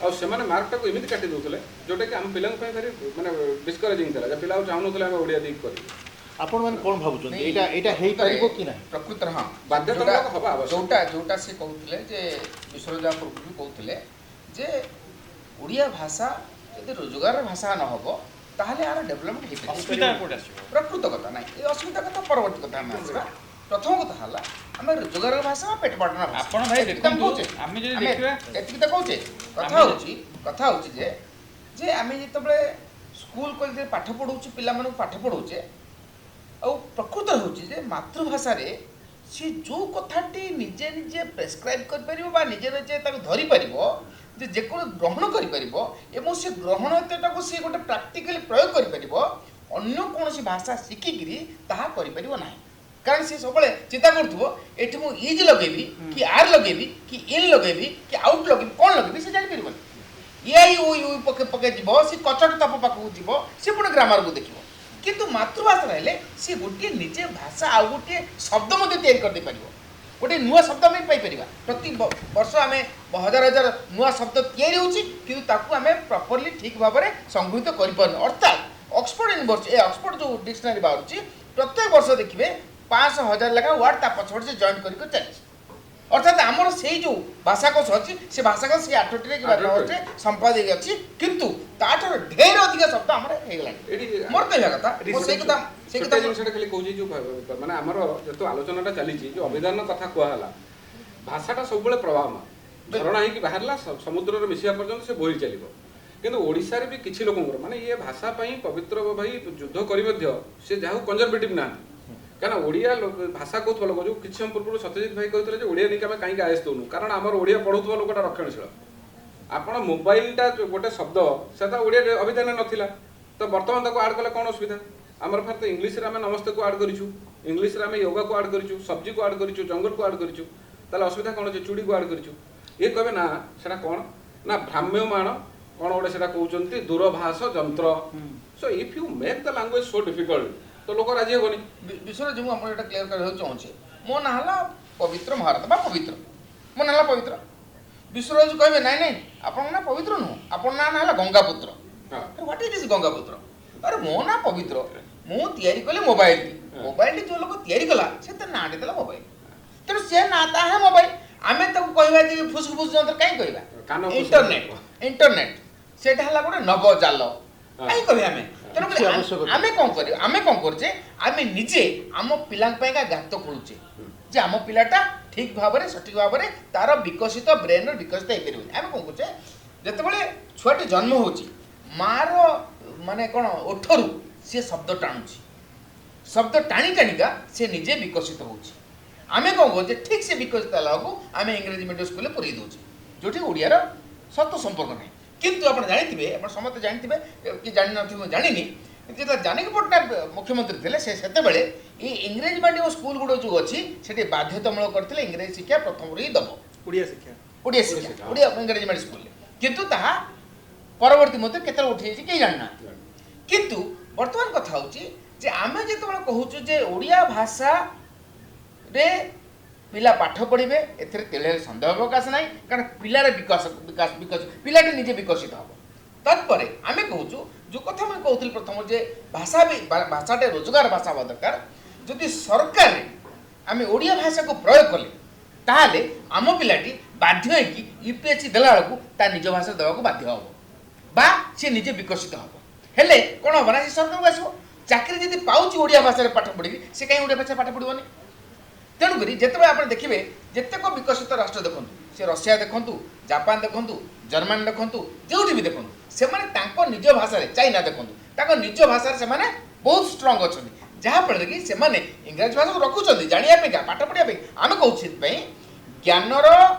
आ सेमाने मार्कटा को एमिति काटी दोतले जोटा कि हम पिलांग पय very माने डिस्करेजिंग थला जे पिलाउ चाहनु थले हम ओडिया देख करी ଆପଣ ମାନେ କ'ଣ ଭାବୁଛନ୍ତି ଏଇଟା ହେଇପାରିବ କି ନାହିଁ? ପ୍ରକୃତରେ ହଁ ବାଧ୍ୟତାମୂଳକ ହେବା ଆବଶ୍ୟକ। ଯୋଉଟା ସେ କହୁଥିଲେ ଯେ ବିଶ୍ୱରଜା ପୂର୍ବରୁ କହୁଥିଲେ ଯେ ଓଡ଼ିଆ ଭାଷା ଯଦି ରୋଜଗାର ଭାଷା ନ ହେବ ତାହେଲେ ଏହାର ଡେଭଲପମେଣ୍ଟ ହେଇପାରିବ। ଅସୁବିଧା କୋଉଠି ଆସିବ? ପ୍ରକୃତ କଥା ନାହିଁ, ଏ ଅସୁବିଧା କଥା ପରବର୍ତ୍ତୀ କଥା ଆମେ ଆସିବା। ପ୍ରଥମ କଥା ହେଲା ଆମେ ରୋଜଗାର ଭାଷା ବା ପେଟ ପାଟଣା ଭାଷା ଆପଣ ଭାଇ ଏତିକି ତ ଆମେ ଦେଖନ୍ତୁ, କହୁଛେ। ଆମେ ଯଦି ଆମେ ଦେଖିବା ଏତିକି ତ କହୁଛେ। କଥା ହେଉଛି ଯେ ଆମେ ଯେତେବେଳେ ସ୍କୁଲ କଲେଜରେ ପାଠ ପଢ଼ଉଛୁ, ପିଲାମାନଙ୍କୁ ପାଠ ପଢ଼ଉଛେ, ଆଉ ପ୍ରକୃତରେ ହେଉଛି ଯେ ମାତୃଭାଷାରେ ସେ ଯେଉଁ କଥାଟି ନିଜେ ନିଜେ ପ୍ରେସ୍କ୍ରାଇବ୍ କରିପାରିବ ବା ନିଜେ ନିଜେ ତାକୁ ଧରିପାରିବ, ଯେ ଯେକୌଣସି ଗ୍ରହଣ କରିପାରିବ ଏବଂ ସେ ଗ୍ରହଣତାଟାକୁ ସେ ଗୋଟେ ପ୍ରାକ୍ଟିକାଲି ପ୍ରୟୋଗ କରିପାରିବ, ଅନ୍ୟ କୌଣସି ଭାଷା ଶିଖିକିରି ତାହା କରିପାରିବ ନାହିଁ। କାରଣ ସେ ସବୁବେଳେ ଚିନ୍ତା କରୁଥିବ ଏଠି ମୁଁ ଇଜ୍ ଲଗେଇବି କି ଆର୍ ଲଗେଇବି କି ଇନ୍ ଲଗେଇବି କି ଆଉଟ୍ ଲଗେଇବି, କ'ଣ ଲଗେଇବି ସେ ଜାଣିପାରିବନି। ଏଆଇ ଓ ୟୁ ପକେ ଯିବ, ସେ କଚଟ ତପ ପାଖକୁ ଯିବ, ସେ ପୁଣି ଗ୍ରାମାରକୁ ଦେଖିବ। କିନ୍ତୁ ମାତୃଭାଷା ରହିଲେ ସେ ଗୋଟିଏ ନିଜେ ଭାଷା ଆଉ ଗୋଟିଏ ଶବ୍ଦ ମଧ୍ୟ ତିଆରି କରିଦେଇପାରିବ। ଗୋଟିଏ ନୂଆ ଶବ୍ଦ ଆମେ ପାଇପାରିବା। ପ୍ରତି ବର୍ଷ ଆମେ ହଜାର ହଜାର ନୂଆ ଶବ୍ଦ ତିଆରି ହେଉଛି, କିନ୍ତୁ ତାକୁ ଆମେ ପ୍ରପରଲି ଠିକ୍ ଭାବରେ ସଂଗୃହୀତ କରିପାରୁନୁ। ଅର୍ଥାତ୍ ଅକ୍ସଫୋର୍ଡ ୟୁନିଭର୍ସିଟି ଅକ୍ସଫୋର୍ଡ ଯେଉଁ ଡିକ୍ସନାରୀ ବାହାରୁଛି, ପ୍ରତ୍ୟେକ ବର୍ଷ ଦେଖିବେ 500 1000 ଲେଖା ୱାର୍ଡ ତା ପଛପଟେ ସେ ଜଏଣ୍ଟ କରିକି ଚାଲିଛି। ଅର୍ଥାତ୍ ଆମର ସେଇ ଯେଉଁ ଭାଷାକୋଷ ଅଛି, ସେ ଭାଷାକୋଷ ସେଇ 8ଟିରେ କି 12ରେ ସମ୍ପାଦିକ ଅଛି, କିନ୍ତୁ ତାଠାରୁ ଢେର ଅଧିକ ଶବ୍ଦ ଆମର ହେଇଗଲାଣି। ମୋର କହିବା କଥା ସେଇ କଥା ଜିନିଷଟା ଖାଲି କହୁଛି ଯେଉଁ ମାନେ ଆମର ଯେହେତୁ ଆଲୋଚନାଟା ଚାଲିଛି, ଯେଉଁ ଅଭିଧାନ କଥା କୁହାହେଲା, ଭାଷାଟା ସବୁବେଳେ ପ୍ରବାହମାନ, ଝରଣା ହେଇକି ବାହାରିଲା ସମୁଦ୍ରରେ ମିଶିବା ପର୍ଯ୍ୟନ୍ତ ସେ ବୋହି ଚାଲିବ। କିନ୍ତୁ ଓଡ଼ିଶାରେ ବି କିଛି ଲୋକଙ୍କର ମାନେ ଇଏ ଭାଷା ପାଇଁ ପବିତ୍ର ଭାଇ ଯୁଦ୍ଧ କରି ମଧ୍ୟ ସେ ଯାହାକୁ କନଜରଭେଟିଭ୍ ନାହାନ୍ତି। କାରଣ ଓଡ଼ିଆ ଭାଷା କହୁଥିବା ଲୋକ ଯେଉଁ କିଛି ସମୟ ପୂର୍ବରୁ ସତ୍ୟଜିତ ଭାଇ କହିଥିଲେ ଯେ ଓଡ଼ିଆ ନେଇକି ଆମେ କାହିଁକି ଆଏସ୍ ଦେଉନୁ, କାରଣ ଆମର ଓଡ଼ିଆ ପଢ଼ୁଥିବା ଲୋକଟା ରକ୍ଷଣଶୀଳ। ଆପଣ ମୋବାଇଲଟା ଗୋଟେ ଶବ୍ଦ ସେଟା ଓଡ଼ିଆ ଅଭିଧାନରେ ନଥିଲା, ତ ବର୍ତ୍ତମାନ ତାକୁ ଆଡ଼୍ କଲେ କ'ଣ ଅସୁବିଧା? ଆମର ଫାର୍ଥ ଇଂଲିଶରେ ଆମେ ନମସ୍ତେକୁ ଆଡ଼୍ କରିଛୁ, ଇଂଲିଶରେ ଆମେ ୟୋଗାକୁ ଆଡ଼୍ କରିଛୁ, ସବ୍ଜିକୁ ଆଡ଼୍ କରିଛୁ, ଜଙ୍ଗଲକୁ ଆଡ଼୍ କରିଛୁ, ତାହେଲେ ଅସୁବିଧା କ'ଣ ଅଛି? ଚୁଡ଼ିକୁ ଆଡ଼୍ କରିଛୁ। ଇଏ କହିବେ ନା ସେଟା କ'ଣ ନା ଭ୍ରାମ୍ୟମାଣ କ'ଣ ଗୋଟେ ସେଟା କହୁଛନ୍ତି ଦୂରଭାଷ ଯନ୍ତ୍ର। So if you make the language so difficult ତ ଲୋକ ରାଜି ହେବନି। ବିଷୟରେ ଯେଉଁ ଆମର ଏଇଟା କ୍ଲିୟର କରିବାକୁ ଚାହୁଁଛି, ମୋ ନାଁ ହେଲା ପବିତ୍ର ମହାରଥ ବା ପବିତ୍ର, ମୋ ନାଁ ହେଲା ପବିତ୍ର। ବିଶ୍ୱରାଜ କହିବେ ନାଇଁ ନାଇଁ ଆପଣଙ୍କ ନାଁ ପବିତ୍ର ନୁହଁ, ଆପଣଙ୍କ ନାଁ ହେଲା Gangaputra. What is this Gangaputra? ଆରେ ମୋ ନାଁ ପବିତ୍ର, ମୁଁ ତିଆରି କଲି ମୋବାଇଲଟି, ମୋବାଇଲଟି ଯେଉଁ ଲୋକ ତିଆରି କଲା ସେ ତା ନାଁଟି ଦେଲା ମୋବାଇଲ, ତେଣୁ ସେ ନାଁ ତା ହେ ମୋବାଇଲ। ଆମେ ତାକୁ କହିବା ଯେ ଫୁସ୍ଫୁସ୍ ଯନ୍ତ୍ର କାହିଁ କହିବା? ଇଣ୍ଟରନେଟ ସେଇଟା ହେଲା ଗୋଟେ ନବଜାଲ, କାହିଁ କହିବା ଆମେ? ତେଣୁକରି ଆମେ କ'ଣ କରିବା? ଆମେ କ'ଣ କରୁଛେ? ଆମେ ନିଜେ ଆମ ପିଲାଙ୍କ ପାଇଁକା ଗାତ ଖୋଳୁଛେ ଯେ ଆମ ପିଲାଟା ଠିକ୍ ଭାବରେ ସଠିକ୍ ଭାବରେ ତାର ବିକଶିତ ବ୍ରେନ୍ର ବିକଶିତ ହେଇପାରିବନି। ଆମେ କ'ଣ କରୁଛେ? ଯେତେବେଳେ ଛୁଆଟି ଜନ୍ମ ହେଉଛି, ମାଆର ମାନେ କ'ଣ ଓଠରୁ ସିଏ ଶବ୍ଦ ଟାଣୁଛି, ଶବ୍ଦ ଟାଣି ଟାଣିକା ସେ ନିଜେ ବିକଶିତ ହେଉଛି। ଆମେ କ'ଣ କରୁଛେ? ଠିକ୍ ସେ ବିକଶିତ ହେଲା ବେଳକୁ ଆମେ ଇଂରାଜୀ ମିଡ଼ିୟମ୍ ସ୍କୁଲରେ ପୁରେଇ ଦେଉଛେ, ଯେଉଁଠି ଓଡ଼ିଆର ସତ ସମ୍ପର୍କ ନାହିଁ। କିନ୍ତୁ ଆପଣ ଜାଣିଥିବେ, ଆପଣ ସମସ୍ତେ ଜାଣିଥିବେ କି ଜାଣିନଥିବେ ମୁଁ ଜାଣିନି, ଯେତେବେଳେ ଜାନକୀ ପଟ୍ଟନାୟକ ମୁଖ୍ୟମନ୍ତ୍ରୀ ଥିଲେ ସେତେବେଳେ ଏଇ ଇଂରାଜୀ ମିଡ଼ିୟମ୍ ସ୍କୁଲ ଗୁଡ଼ା ଯେଉଁ ଅଛି ସେଠି ବାଧ୍ୟତାମୂଳକ କରିଥିଲେ ଇଂରାଜୀ ଶିକ୍ଷା ପ୍ରଥମରୁ ହିଁ ଦେବ, ଓଡ଼ିଆ ଇଂରାଜୀ ମିଡ଼ିୟମ୍ ସ୍କୁଲରେ। କିନ୍ତୁ ତାହା ପରବର୍ତ୍ତୀ ମଧ୍ୟ କେତେବେଳେ ଉଠିଯାଇଛି କେହି ଜାଣିନାହାନ୍ତି। କିନ୍ତୁ ବର୍ତ୍ତମାନ କଥା ହେଉଛି ଯେ ଆମେ ଯେତେବେଳେ କହୁଛୁ ଯେ ଓଡ଼ିଆ ଭାଷାରେ ପିଲା ପାଠ ପଢ଼ିବେ, ଏଥିରେ ତେଳରେ ସନ୍ଦେହ ଅବକାଶ ନାହିଁ, କାରଣ ପିଲାର ବିକାଶ ପିଲାଟି ନିଜେ ବିକଶିତ ହେବ। ତାପରେ ଆମେ କହୁଛୁ ଯେଉଁ କଥା ମୁଁ କହୁଥିଲି ପ୍ରଥମ ଯେ ଭାଷାଟେ ରୋଜଗାର ଭାଷା ହେବା ଦରକାର। ଯଦି ସରକାରରେ ଆମେ ଓଡ଼ିଆ ଭାଷାକୁ ପ୍ରୟୋଗ କଲେ ତାହେଲେ ଆମ ପିଲାଟି ବାଧ୍ୟ ହେଇକି UPSC ଦେଲା ବେଳକୁ ତା ନିଜ ଭାଷାରେ ଦେବାକୁ ବାଧ୍ୟ ହେବ ବା ସେ ନିଜେ ବିକଶିତ ହେବ। ହେଲେ କ'ଣ ହେବ ନା ସେ ସରକାରକୁ ଆସିବ, ଚାକିରି ଯଦି ପାଉଛି ଓଡ଼ିଆ ଭାଷାରେ ପାଠ ପଢ଼ିକି ସେ କାହିଁ ଓଡ଼ିଆ ଭାଷାରେ ପାଠ ପଢ଼ିବନି? ତେଣୁକରି ଯେତେବେଳେ ଆପଣ ଦେଖିବେ ଯେତେକ ବିକଶିତ ରାଷ୍ଟ୍ର ଦେଖନ୍ତୁ, ସେ ରଷିଆ ଦେଖନ୍ତୁ, ଜାପାନ ଦେଖନ୍ତୁ, ଜର୍ମାନୀ ଦେଖନ୍ତୁ, ଯେଉଁଠି ବି ଦେଖନ୍ତୁ, ସେମାନେ ତାଙ୍କ ନିଜ ଭାଷାରେ, ଚାଇନା ଦେଖନ୍ତୁ, ତାଙ୍କ ନିଜ ଭାଷାରେ ସେମାନେ ବହୁତ ଷ୍ଟ୍ରଙ୍ଗ ଅଛନ୍ତି, ଯାହାଫଳରେ କି ସେମାନେ ଇଂରାଜୀ ଭାଷାକୁ ରଖୁଛନ୍ତି ଜାଣିବା ପାଇଁକା, ପାଠ ପଢ଼ିବା ପାଇଁ। ଆମେ କହୁଛୁ ସେଥିପାଇଁ ଜ୍ଞାନର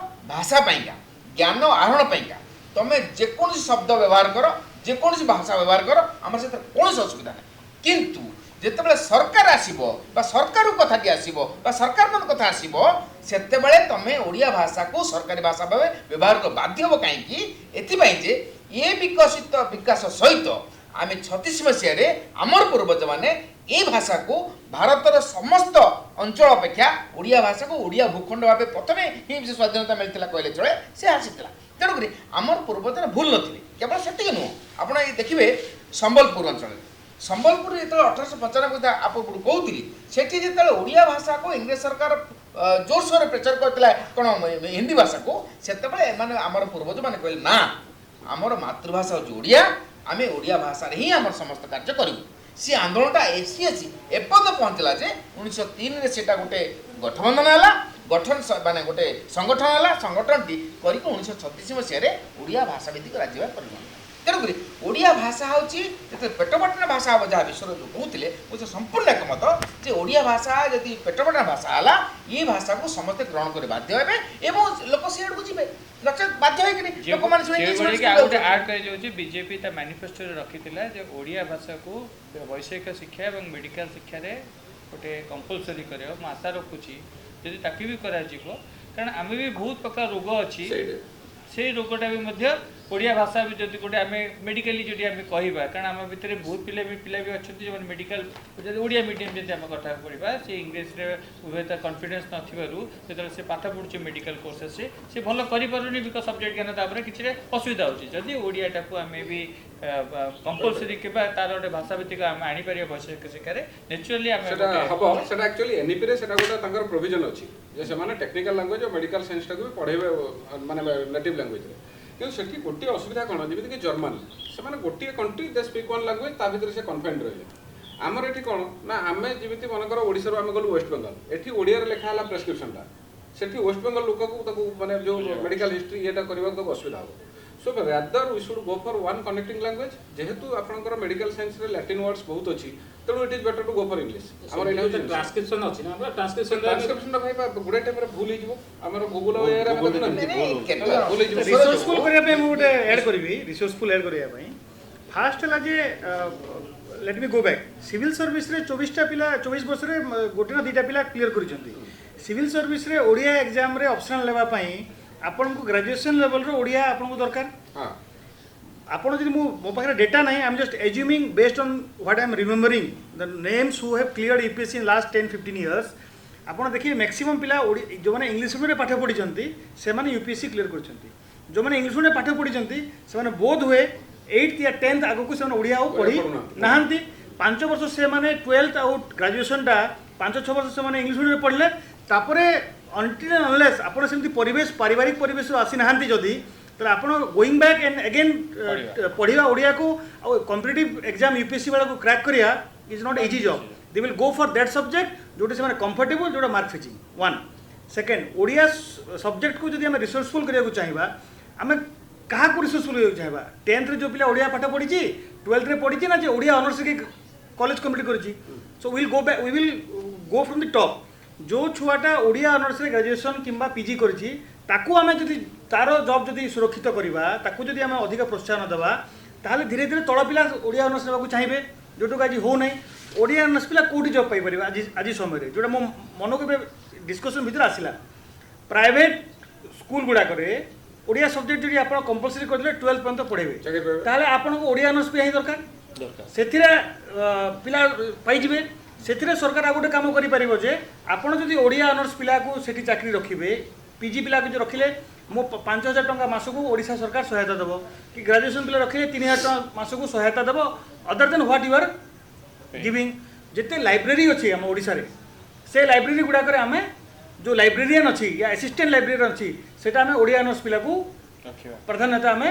ଭାଷା ପାଇଁକା, ଜ୍ଞାନ ଆହରଣ ପାଇଁକା ତମେ ଯେକୌଣସି ଶବ୍ଦ ବ୍ୟବହାର କର, ଯେକୌଣସି ଭାଷା ବ୍ୟବହାର କର, ଆମର ସେଥିରେ କୌଣସି ଅସୁବିଧା ନାହିଁ। କିନ୍ତୁ ଯେତେବେଳେ ସରକାର ଆସିବ ବା ସରକାରରୁ କଥାଟି ଆସିବ ବା ସରକାରଙ୍କ କଥା ଆସିବ, ସେତେବେଳେ ତମେ ଓଡ଼ିଆ ଭାଷାକୁ ସରକାରୀ ଭାଷା ଭାବେ ବ୍ୟବହାର କର ବାଧ୍ୟ ହେବ। କାହିଁକି? ଏଥିପାଇଁ ଯେ ଏ ବିକାଶ ସହିତ ଆମେ 36 ମସିହାରେ ଆମର ପୂର୍ବଜମାନେ এই ভাষাକୁ ଭାରତର ସମସ୍ତ ଅଞ୍ଚଳ ଅପେକ୍ଷା ଓଡ଼ିଆ ଭାଷାକୁ ଓଡ଼ିଆ ଭୂଖଣ୍ଡ ଭାବେ ପ୍ରଥମେ ହିଁ ସେ ସ୍ୱାଧୀନତା ମିଳିଥିଲା କହିଲେ ଚଳେ, ସେ ଆସିଥିଲା। ତେଣୁକରି ଆମର ପୂର୍ବଜନ ଭୁଲ ନଥିଲେ। କେବଳ ସେତିକି ନୁହଁ, ଆପଣ ଦେଖିବେ ସମ୍ବଲପୁର ଅଞ୍ଚଳରେ ସମ୍ବଲପୁର ଯେତେବେଳେ 1895 କଥା ଆପଣଙ୍କୁ କହୁଥିଲି ସେଠି ଯେତେବେଳେ ଓଡ଼ିଆ ଭାଷାକୁ ଇଂରେଜ ସରକାର ଜୋରସୋରରେ ପ୍ରଚାର କରିଥିଲା କ'ଣ ହିନ୍ଦୀ ଭାଷାକୁ ସେତେବେଳେ ଏମାନେ ଆମର ପୂର୍ବଜମାନେ କହିଲେ ନା ଆମର ମାତୃଭାଷା ହେଉଛି ଓଡ଼ିଆ ଆମେ ଓଡ଼ିଆ ଭାଷାରେ ହିଁ ଆମର ସମସ୍ତ କାର୍ଯ୍ୟ କରିବୁ। ସେ ଆନ୍ଦୋଳନଟା ଏସି ଏପର୍ଯ୍ୟନ୍ତ ପହଞ୍ଚିଲା ଯେ 1903ରେ ସେଟା ଗୋଟେ ଗଠବନ୍ଧନ ହେଲା ଗଠନ ମାନେ ଗୋଟେ ସଂଗଠନ ହେଲା ସଂଗଠନଟି କରିକି 1936 ମସିହାରେ ଓଡ଼ିଆ ଭାଷା ଭିତ୍ତିକ ରାଜ୍ୟ ଭାବେ ପରିଗଣିତ। ତେଣୁକରି ଓଡ଼ିଆ ଭାଷା ହେଉଛି ଯେତେବେଳେ ପେଟପାଟଣା ଭାଷା ହେବ ଯାହା ବିଶ୍ୱରେ ଯେଉଁ କହୁଥିଲେ ମୁଁ ସେ ସମ୍ପୂର୍ଣ୍ଣ ଏକମତ ଯେ ଓଡ଼ିଆ ଭାଷା ଯଦି ପେଟପାଟଣା ଭାଷା ହେଲା ଏ ଭାଷାକୁ ସମସ୍ତେ ଗ୍ରହଣ କରି ବାଧ୍ୟ ହେବେ ଏବଂ ଲୋକ ସିଆଡ଼କୁ ଯିବେ ନଚେତ୍ ବାଧ୍ୟ ହେଇକିରି ଲୋକମାନେ ଆଡ୍ କରାଯାଉଛି ବିଜେପି ତା ମ୍ୟାନିଫେଷ୍ଟୋରେ ରଖିଥିଲା ଯେ ଓଡ଼ିଆ ଭାଷାକୁ ବୈଷୟିକ ଶିକ୍ଷା ଏବଂ ମେଡ଼ିକାଲ ଶିକ୍ଷାରେ ଗୋଟେ କମ୍ପଲସରି କରିବ। ମୁଁ ଆଶା ରଖୁଛି ଯଦି ତାକୁ ବି କରାଯିବ କାରଣ ଆମେ ବି ବହୁତ ପ୍ରକାର ରୋଗ ଅଛି ସେଇ ରୋଗଟା ବି ମଧ୍ୟ ଓଡ଼ିଆ ଭାଷା ବି ଯଦି ଗୋଟେ ଆମେ ମେଡ଼ିକାଲି ଯଦି ଆମେ କହିବା କାରଣ ଆମ ଭିତରେ ବହୁତ ପିଲା ବି ଅଛନ୍ତି ଯେଉଁମାନେ ମେଡ଼ିକାଲ ଯଦି ଓଡ଼ିଆ ମିଡ଼ିୟମ୍ ଯଦି ଆମେ କଥା ପଢ଼ିବା ସେ ଇଂଲିଶରେ ହୁଏତ କନଫିଡେନ୍ସ ନଥିବାରୁ ଯେତେବେଳେ ସେ ପାଠ ପଢ଼ୁଛି ମେଡ଼ିକାଲ କୋର୍ସେସ୍ ସେ ଭଲ କରିପାରୁନି ବିକଜ ସବଜେକ୍ଟ ଜ୍ଞାନ ତାପରେ କିଛିରେ ଅସୁବିଧା ହେଉଛି। ଯଦି ଓଡ଼ିଆଟାକୁ ଆମେ ବି କମ୍ପଲସରି କିମ୍ବା ତାର ଗୋଟେ ଭାଷା ଭିତ୍ତିକ ଆମେ ଆଣିପାରିବା ବୈଷୟିକ ଶିକ୍ଷାରେ ନ୍ୟାଚୁରାଲି ଆମେ ସେଟା ହବ। ସେଟା ଆକ୍ଚୁଆଲି ଏନ୍ଇପିରେ ସେଟା ଗୋଟେ ତାଙ୍କର ପ୍ରୋଭିଜନ ଅଛି ଯେ ସେମାନେ ଟେକ୍ନିକାଲ ଲାଙ୍ଗୁଏଜ ଆଉ ମେଡ଼ିକାଲ ସାଇନ୍ସଟାକୁ ବି ପଢ଼େଇବେ ମାନେ ନେଟିଭ୍ ଲାଙ୍ଗୁଏଜରେ। କିନ୍ତୁ ସେଠି ଗୋଟିଏ ଅସୁବିଧା କ'ଣ ଯେମିତିକି ଜର୍ମାନ ସେମାନେ ଗୋଟିଏ କଣ୍ଟ୍ରି ଦେ ସ୍ପିକ୍ ୱାନ୍ ଲାଙ୍ଗୁଏଜ ତା ଭିତରେ ସେ କନଫାଇନ୍ଡ ରହିଲେ। ଆମର ଏଠି କ'ଣ ନା ଆମେ ଯେମିତି ମନେକର ଓଡ଼ିଶାରୁ ଆମେ ଗଲୁ ୱେଷ୍ଟବେଙ୍ଗଲ ଏଠି ଓଡ଼ିଆରେ ଲେଖା ହେଲା ପ୍ରେସ୍କ୍ରିପ୍ସନଟା ସେଠି ୱେଷ୍ଟବେଙ୍ଗଲ ଲୋକକୁ ତାକୁ ମାନେ ଯେଉଁ ମେଡ଼ିକାଲ ହିଷ୍ଟ୍ରି ଇଏଟା କରିବାକୁ ତାକୁ ଅସୁବିଧା ହେବ। So rather we should go for one connecting language ଯେହେତୁ ଆପଣଙ୍କର ମେଡ଼ିକାଲ ସାଇନ୍ସରେ ଲାଟିନ୍ ୱାର୍ଡସ୍ ବହୁତ ଅଛି ତେଣୁ it is better to go for English. ଆମର ଏଇଟା ହେଉଛି ଟ୍ରାନ୍ସକ୍ରିପ୍ସନ ଅଛି ନା ଆମର ଟ୍ରାନ୍ସକ୍ରିପ୍ସନଟା ଭାଇ ଗୁଡ଼ାଏ ଟାଇମ୍ରେ ଭୁଲ ହେଇଯିବ ଆମର ଗୁଗୁଲ ଭୁଲ ହେଇଯିବ। ରିସୋର୍ସଫୁଲ୍ କରିବା ପାଇଁ ମୁଁ ଗୋଟେ ଆଡ଼୍ କରିବି ରିସୋର୍ସଫୁଲ୍ ଆଡ଼୍ କରିବା ପାଇଁ ଫାଷ୍ଟ ହେଲା ଯେ ଲେଟ୍ ମି ଗो ବ୍ୟାକ୍ ସିଭିଲ୍ ସର୍ଭିସରେ 24ଟା ପିଲା 24 ବର୍ଷରେ ଗୋଟେ ନା ଦୁଇଟା ପିଲା କ୍ଲିୟର କରିଛନ୍ତି। ସିଭିଲ୍ ସର୍ଭିସରେ ଓଡ଼ିଆ ଏକ୍ଜାମରେ ଅପସନାଲ୍ ନେବା ପାଇଁ ଆପଣଙ୍କୁ ଗ୍ରାଜୁଏସନ୍ ଲେଭେଲର ଓଡ଼ିଆ ଆପଣଙ୍କୁ ଦରକାର। ଆପଣ ଯଦି ମୋ ପାଖରେ ଡେଟା ନାହିଁ I am just assuming based on what I am remembering the names who have cleared UPSC in last 10-15 years ଆପଣ ଦେଖିବେ ମ୍ୟାକ୍ସିମମ୍ ପିଲା ଯେଉଁମାନେ ଇଂଲିଶ ମିଡ଼ିୟମରେ ପାଠ ପଢ଼ିଛନ୍ତି ସେମାନେ ୟୁପିଏସସି କ୍ଲିୟର କରିଛନ୍ତି। ଯେଉଁମାନେ ଇଂଲିଶ ମିଡ଼ିୟମରେ ପାଠ ପଢ଼ିଛନ୍ତି ସେମାନେ ବୋଧ ହୁଏ 8th या 10th ଆଗକୁ ସେମାନେ ଓଡ଼ିଆ ଆଉ ପଢ଼ି ନାହାନ୍ତି। 5 ବର୍ଷ ସେମାନେ 12th ଆଉ ଗ୍ରାଜୁଏସନ୍ଟା 5-6 ବର୍ଷ ସେମାନେ ଇଂଲିଶ ମିଡ଼ିୟମରେ ପଢ଼ିଲେ ତାପରେ until and unless ଆପଣ ସେମିତି ପରିବେଶ ପାରିବାରିକ ପରିବେଶରୁ ଆସିନାହାନ୍ତି ଯଦି ତାହେଲେ ଆପଣ ଗୋଇଂ ବ୍ୟାକ୍ ଏଣ୍ଡ ଏଗେନ୍ ପଢ଼ିବା ଓଡ଼ିଆକୁ ଆଉ କମ୍ପିଟିଟିଭ୍ ଏକ୍ଜାମ୍ ୟୁପିଏସସି ବେଳକୁ କ୍ରାକ୍ କରିବା is not easy job. De will go for that subject ଯେଉଁଟା ସେମାନେ କମ୍ଫର୍ଟେବୁଲ୍ ଯେଉଁଟା ମାର୍କ ଫିଚିଂ 1 ସେକେଣ୍ଡ ଓଡ଼ିଆ ସବଜେକ୍ଟକୁ ଯଦି ଆମେ ରିସୋର୍ସଫୁଲ୍ କରିବାକୁ ଚାହିଁବା ଆମେ କାହାକୁ ରିସୋର୍ସଫୁଲ୍ କରିବାକୁ ଚାହିଁବା 10thରେ ଯେଉଁ ପିଲା ଓଡ଼ିଆ ପାଠ ପଢ଼ିଛି 12thରେ ପଢ଼ିଛି ନା ଯେ ଓଡ଼ିଆ ଅନର୍ସ କଲେଜ କମ୍ପ୍ଲିଟ୍ କରିଛି। So will go from the top ଯେଉଁ ଛୁଆଟା ଓଡ଼ିଆ ଅନର୍ସରେ ଗ୍ରାଜୁଏସନ୍ କିମ୍ବା ପିଜି କରିଛି ତାକୁ ଆମେ ଯଦି ତାର ଜବ୍ ଯଦି ସୁରକ୍ଷିତ କରିବା ତାକୁ ଯଦି ଆମେ ଅଧିକ ପ୍ରୋତ୍ସାହନ ଦେବା ତାହେଲେ ଧୀରେ ଧୀରେ ତଳ ପିଲା ଓଡ଼ିଆ ଅନର୍ସ ନେବାକୁ ଚାହିଁବେ ଯେଉଁଟାକୁ ଆଜି ହେଉନାହିଁ। ଓଡ଼ିଆ ଅନର୍ସ ପିଲା କେଉଁଠି ଜବ୍ ପାଇପାରିବେ ଆଜି ସମୟରେ ଯେଉଁଟା ମୋ ମନକୁ ଏବେ ଡିସ୍କସନ୍ ଭିତରେ ଆସିଲା ପ୍ରାଇଭେଟ୍ ସ୍କୁଲ ଗୁଡ଼ାକରେ ଓଡ଼ିଆ ସବଜେକ୍ଟ ଯଦି ଆପଣ କମ୍ପଲସରି କରିଦେଲେ 12th ପର୍ଯ୍ୟନ୍ତ ପଢ଼େଇବେ ତାହେଲେ ଆପଣଙ୍କୁ ଓଡ଼ିଆ ଅନର୍ସ ବି ହିଁ ଦରକାର ସେଥିରେ ପିଲା ପାଇଯିବେ। ସେଥିରେ ସରକାର ଆଉ ଗୋଟେ କାମ କରିପାରିବ ଯେ ଆପଣ ଯଦି ଓଡ଼ିଆ ଅନର୍ସ ପିଲାକୁ ସେଠି ଚାକିରି ରଖିବେ ପିଜି ପିଲାକୁ ଯଦି ରଖିଲେ ମୁଁ 5,000 ଟଙ୍କା ମାସକୁ ଓଡ଼ିଶା ସରକାର ସହାୟତା ଦେବ କି ଗ୍ରାଜୁଏସନ୍ ପିଲା ରଖିଲେ 3,000 ଟଙ୍କା ମାସକୁ ସହାୟତା ଦେବ other then what you are giving. ଯେତେ ଲାଇବ୍ରେରୀ ଅଛି ଆମ ଓଡ଼ିଶାରେ ସେ ଲାଇବ୍ରେରୀ ଗୁଡ଼ାକରେ ଆମେ ଯେଉଁ ଲାଇବ୍ରେରିଆନ୍ ଅଛି या ଆସିଷ୍ଟାଣ୍ଟ ଲାଇବ୍ରେରିଆନ୍ ଅଛି ସେଇଟା ଆମେ ଓଡ଼ିଆ ଅନର୍ସ ପିଲାକୁ ପ୍ରାଧାନ୍ୟତା ଆମେ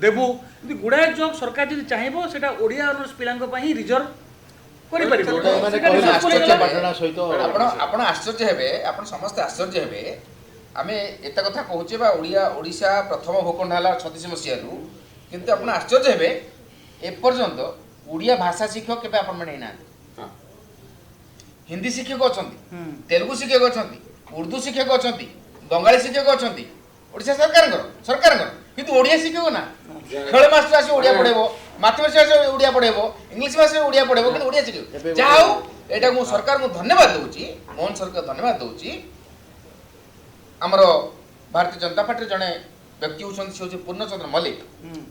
ଦେବୁ। କିନ୍ତୁ ଗୁଡ଼ାଏ ଜବ୍ ସରକାର ଯଦି ଚାହିଁବ ସେଇଟା ଓଡ଼ିଆ ଅନର୍ସ ପିଲାଙ୍କ ପାଇଁ ହିଁ ରିଜର୍ଭ କରିପାରିବ। ଆପଣ ଆଶ୍ଚର୍ଯ୍ୟ ହେବେ ଆପଣ ସମସ୍ତେ ଆଶ୍ଚର୍ଯ୍ୟ ହେବେ ଆମେ ଏତେ କଥା କହୁଛେ ବା ଓଡ଼ିଶା ପ୍ରଥମ ଭୂଖଣ୍ଡ ହେଲା 36 ମସିହାରୁ କିନ୍ତୁ ଆପଣ ଆଶ୍ଚର୍ଯ୍ୟ ହେବେ ଏପର୍ଯ୍ୟନ୍ତ ଓଡ଼ିଆ ଭାଷା ଶିକ୍ଷକ କେବେ ଆପଣମାନେ ହେଇନାହାନ୍ତି। ହିନ୍ଦୀ ଶିକ୍ଷକ ଅଛନ୍ତି ତେଲୁଗୁ ଶିକ୍ଷକ ଅଛନ୍ତି ଉର୍ଦ୍ଦୁ ଶିକ୍ଷକ ଅଛନ୍ତି ବଙ୍ଗାଳୀ ଶିକ୍ଷକ ଅଛନ୍ତି ଓଡ଼ିଶା ସରକାରଙ୍କର କିନ୍ତୁ ଓଡ଼ିଆ ଶିକ୍ଷକ ନା ଖେଳ ମାଷ୍ଟର ଆସି ଓଡ଼ିଆ ପଢ଼େଇବ ମାଥମେଟିକ୍ସ ଆସି ଓଡ଼ିଆ ପଢ଼େଇବ ଇଂଲିଶ ଭାଷାରେ ଓଡ଼ିଆ ପଢ଼େଇବ କିନ୍ତୁ ଓଡ଼ିଆ ଶିକ୍ଷକ ଯାହା ହଉ ଏଇଟା ମୁଁ ସରକାରଙ୍କୁ ଧନ୍ୟବାଦ ଦେଉଛି ମୋହନ ସରକାର ଧନ୍ୟବାଦ ଦେଉଛି। ଆମର ଭାରତୀୟ ଜନତା ପାର୍ଟିର ଜଣେ ବ୍ୟକ୍ତି ହେଉଛନ୍ତି ସେ ହେଉଛି ପୂର୍ଣ୍ଣଚନ୍ଦ୍ର ମଲ୍ଲିକ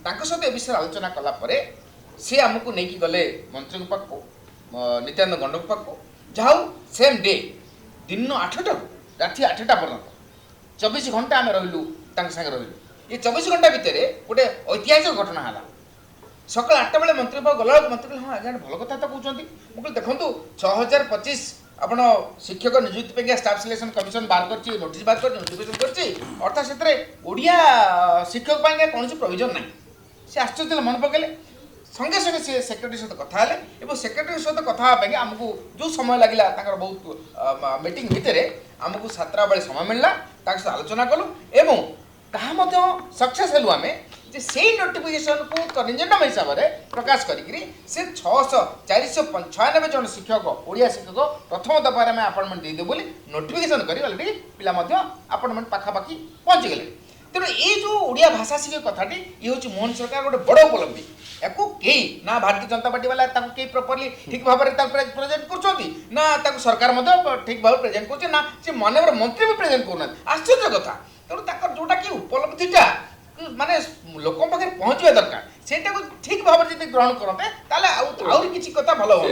ତାଙ୍କ ସହିତ ଏ ବିଷୟରେ ଆଲୋଚନା କଲା ପରେ ସେ ଆମକୁ ନେଇକି ଗଲେ ମନ୍ତ୍ରୀଙ୍କ ପାଖକୁ ନିତ୍ୟାନନ୍ଦ ଗଣ୍ଡଙ୍କ ପାଖକୁ ଯାହା ହଉ ସେମ୍ ଡେ ଦିନ 8ଟାରୁ ରାତି 8ଟା ପର୍ଯ୍ୟନ୍ତ 24 ଘଣ୍ଟା ଆମେ ରହିଲୁ ତାଙ୍କ ସାଙ୍ଗେ ରହିଲୁ। ଏ 24 ଘଣ୍ଟା ଭିତରେ ଗୋଟେ ଐତିହାସିକ ଘଟଣା ହେଲା सकाल 8टा बेले मंत्री गला मंत्री हाँ आज्ञा भल कथा तो कहते मुझे देखूँ 6025 आपण शिक्षक नियुक्ति पे स्टाफ सिलेक्शन कमिशन बाहर कर नोटिस बाहर कर नोटिफिकेशन कर अर्थात से ओडिया शिक्षक कौन प्रोविजन ना से आश्चर्य मन पकड़े संगे संगे से सेक्रेटरी सहित कथा और सेक्रेटरी सहित कथा आमको जो समय लगे बहुत मीटिंग भितर आमको 7टा बेले समय मिलला सहित आलोचना कलु एवं ताहा सक्सेस हेलु आमे जे से नोटिफिकेशन को कंजेंडम हिसाब से प्रकाश करी से 495 जन शिक्षक ओडिया शिक्षक प्रथम दफार में अपॉइंटमेंट देदेव बोली नोटिफिकेशन कर अलरेडी पिला अपॉइंटमेंट पाखापाखि पहुँची गले तेणु ये जो ओडिया भाषा शिक्षा कथाटी ये हूँ मोहन सरकार गोटे बड़ उपलब्धि याकू कई ना भारतीय जनता पार्टी वाला कई प्रॉपर्ली ठीक भाव में प्रेजेंट कर सरकार ठीक भाव प्रेजेंट कर ना से माननीय मंत्री भी प्रेजेंट करना आश्चर्य कथा तेणु जोटा कि उपलब्धिटा माने लोक पाखे पहुँचवा दरकार से ठीक भाव में ग्रहण करते आउरी किसी कथा भल हो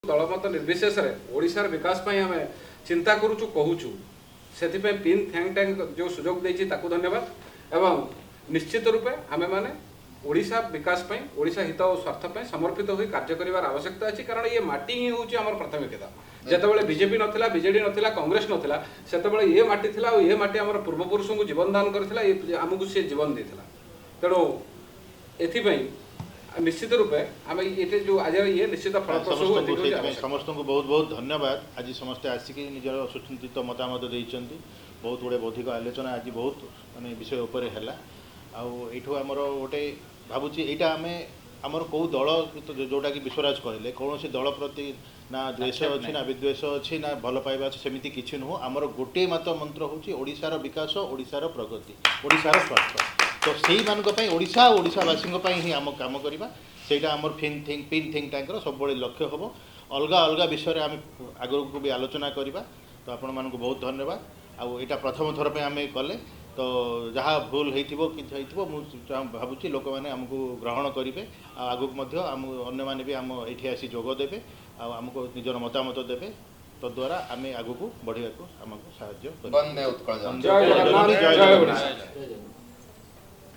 दलमत निर्विशेष ओडिशार विकास पई हमें चिंता करूचु कहूचु से पिन थिंक टैंक जो सुजोग देछि ताकू धन्यवाद एवं निश्चित रूपे आमे माने ओडिशा विकास पई ओडिशा हित और स्वार्थ पई समर्पित होई कार्य करिवार आवश्यकता अछि कारण ये माटी ही होछि हमर प्राथमिकता जेतेबेले बीजेपी नथिला बीजेडी नथिला कांग्रेस नथिला सेतेबेले ये माटी थिला और ये माटी हमर पूर्व पुरुष को जीवन दान करथिला ये हमकु से जीवन देथिला तेणु एथि पई निश्चित रूपे आम ये जो आज ये निश्चित फलप्रसू समस्त को बहुत बहुत धन्यवाद आज समस्ते आसिक निजर सुचिंतित मतामत देइचंती बहुत गुड़े बौद्धिक आलोचना आज बहुत माने विषय उपर है आठू आमर गोटे भावुची यहाँ आम आमर कौ दल जोटा कि विश्वराज कहले कौन दल प्रति ना द्वेष अच्छी ना विद्वेष अच्छी ना भल पाइबा अच्छी सेमती किसी नुह आमर गोटे मात्र मंत्र हूँ ओडिशार विकास ओडिशार प्रगति ओडिशार स्वार्थ तो से मानी ओडिशा ओडिशावासी ही आम कम करवा सेटा आमर पिन थिंक टैंकर सब लक्ष्य हम अलग अलग विषय आम आगु को भी आलोचना करवा तो आपण मानक बहुत धन्यवाद आउ यहाँ प्रथम थर पे आम कले तो जहाँ भूल होता भावुँ लोक मैंने आमको ग्रहण करेंगे आगक आम अन्य भी आम ये आसी जोगदेवे आमको निजर मतामत देवे तद्वारा आम आगक बढ़िया आमको साहाय्य वंदे उत्कल जय जगन्नाथ जय ओडिशा।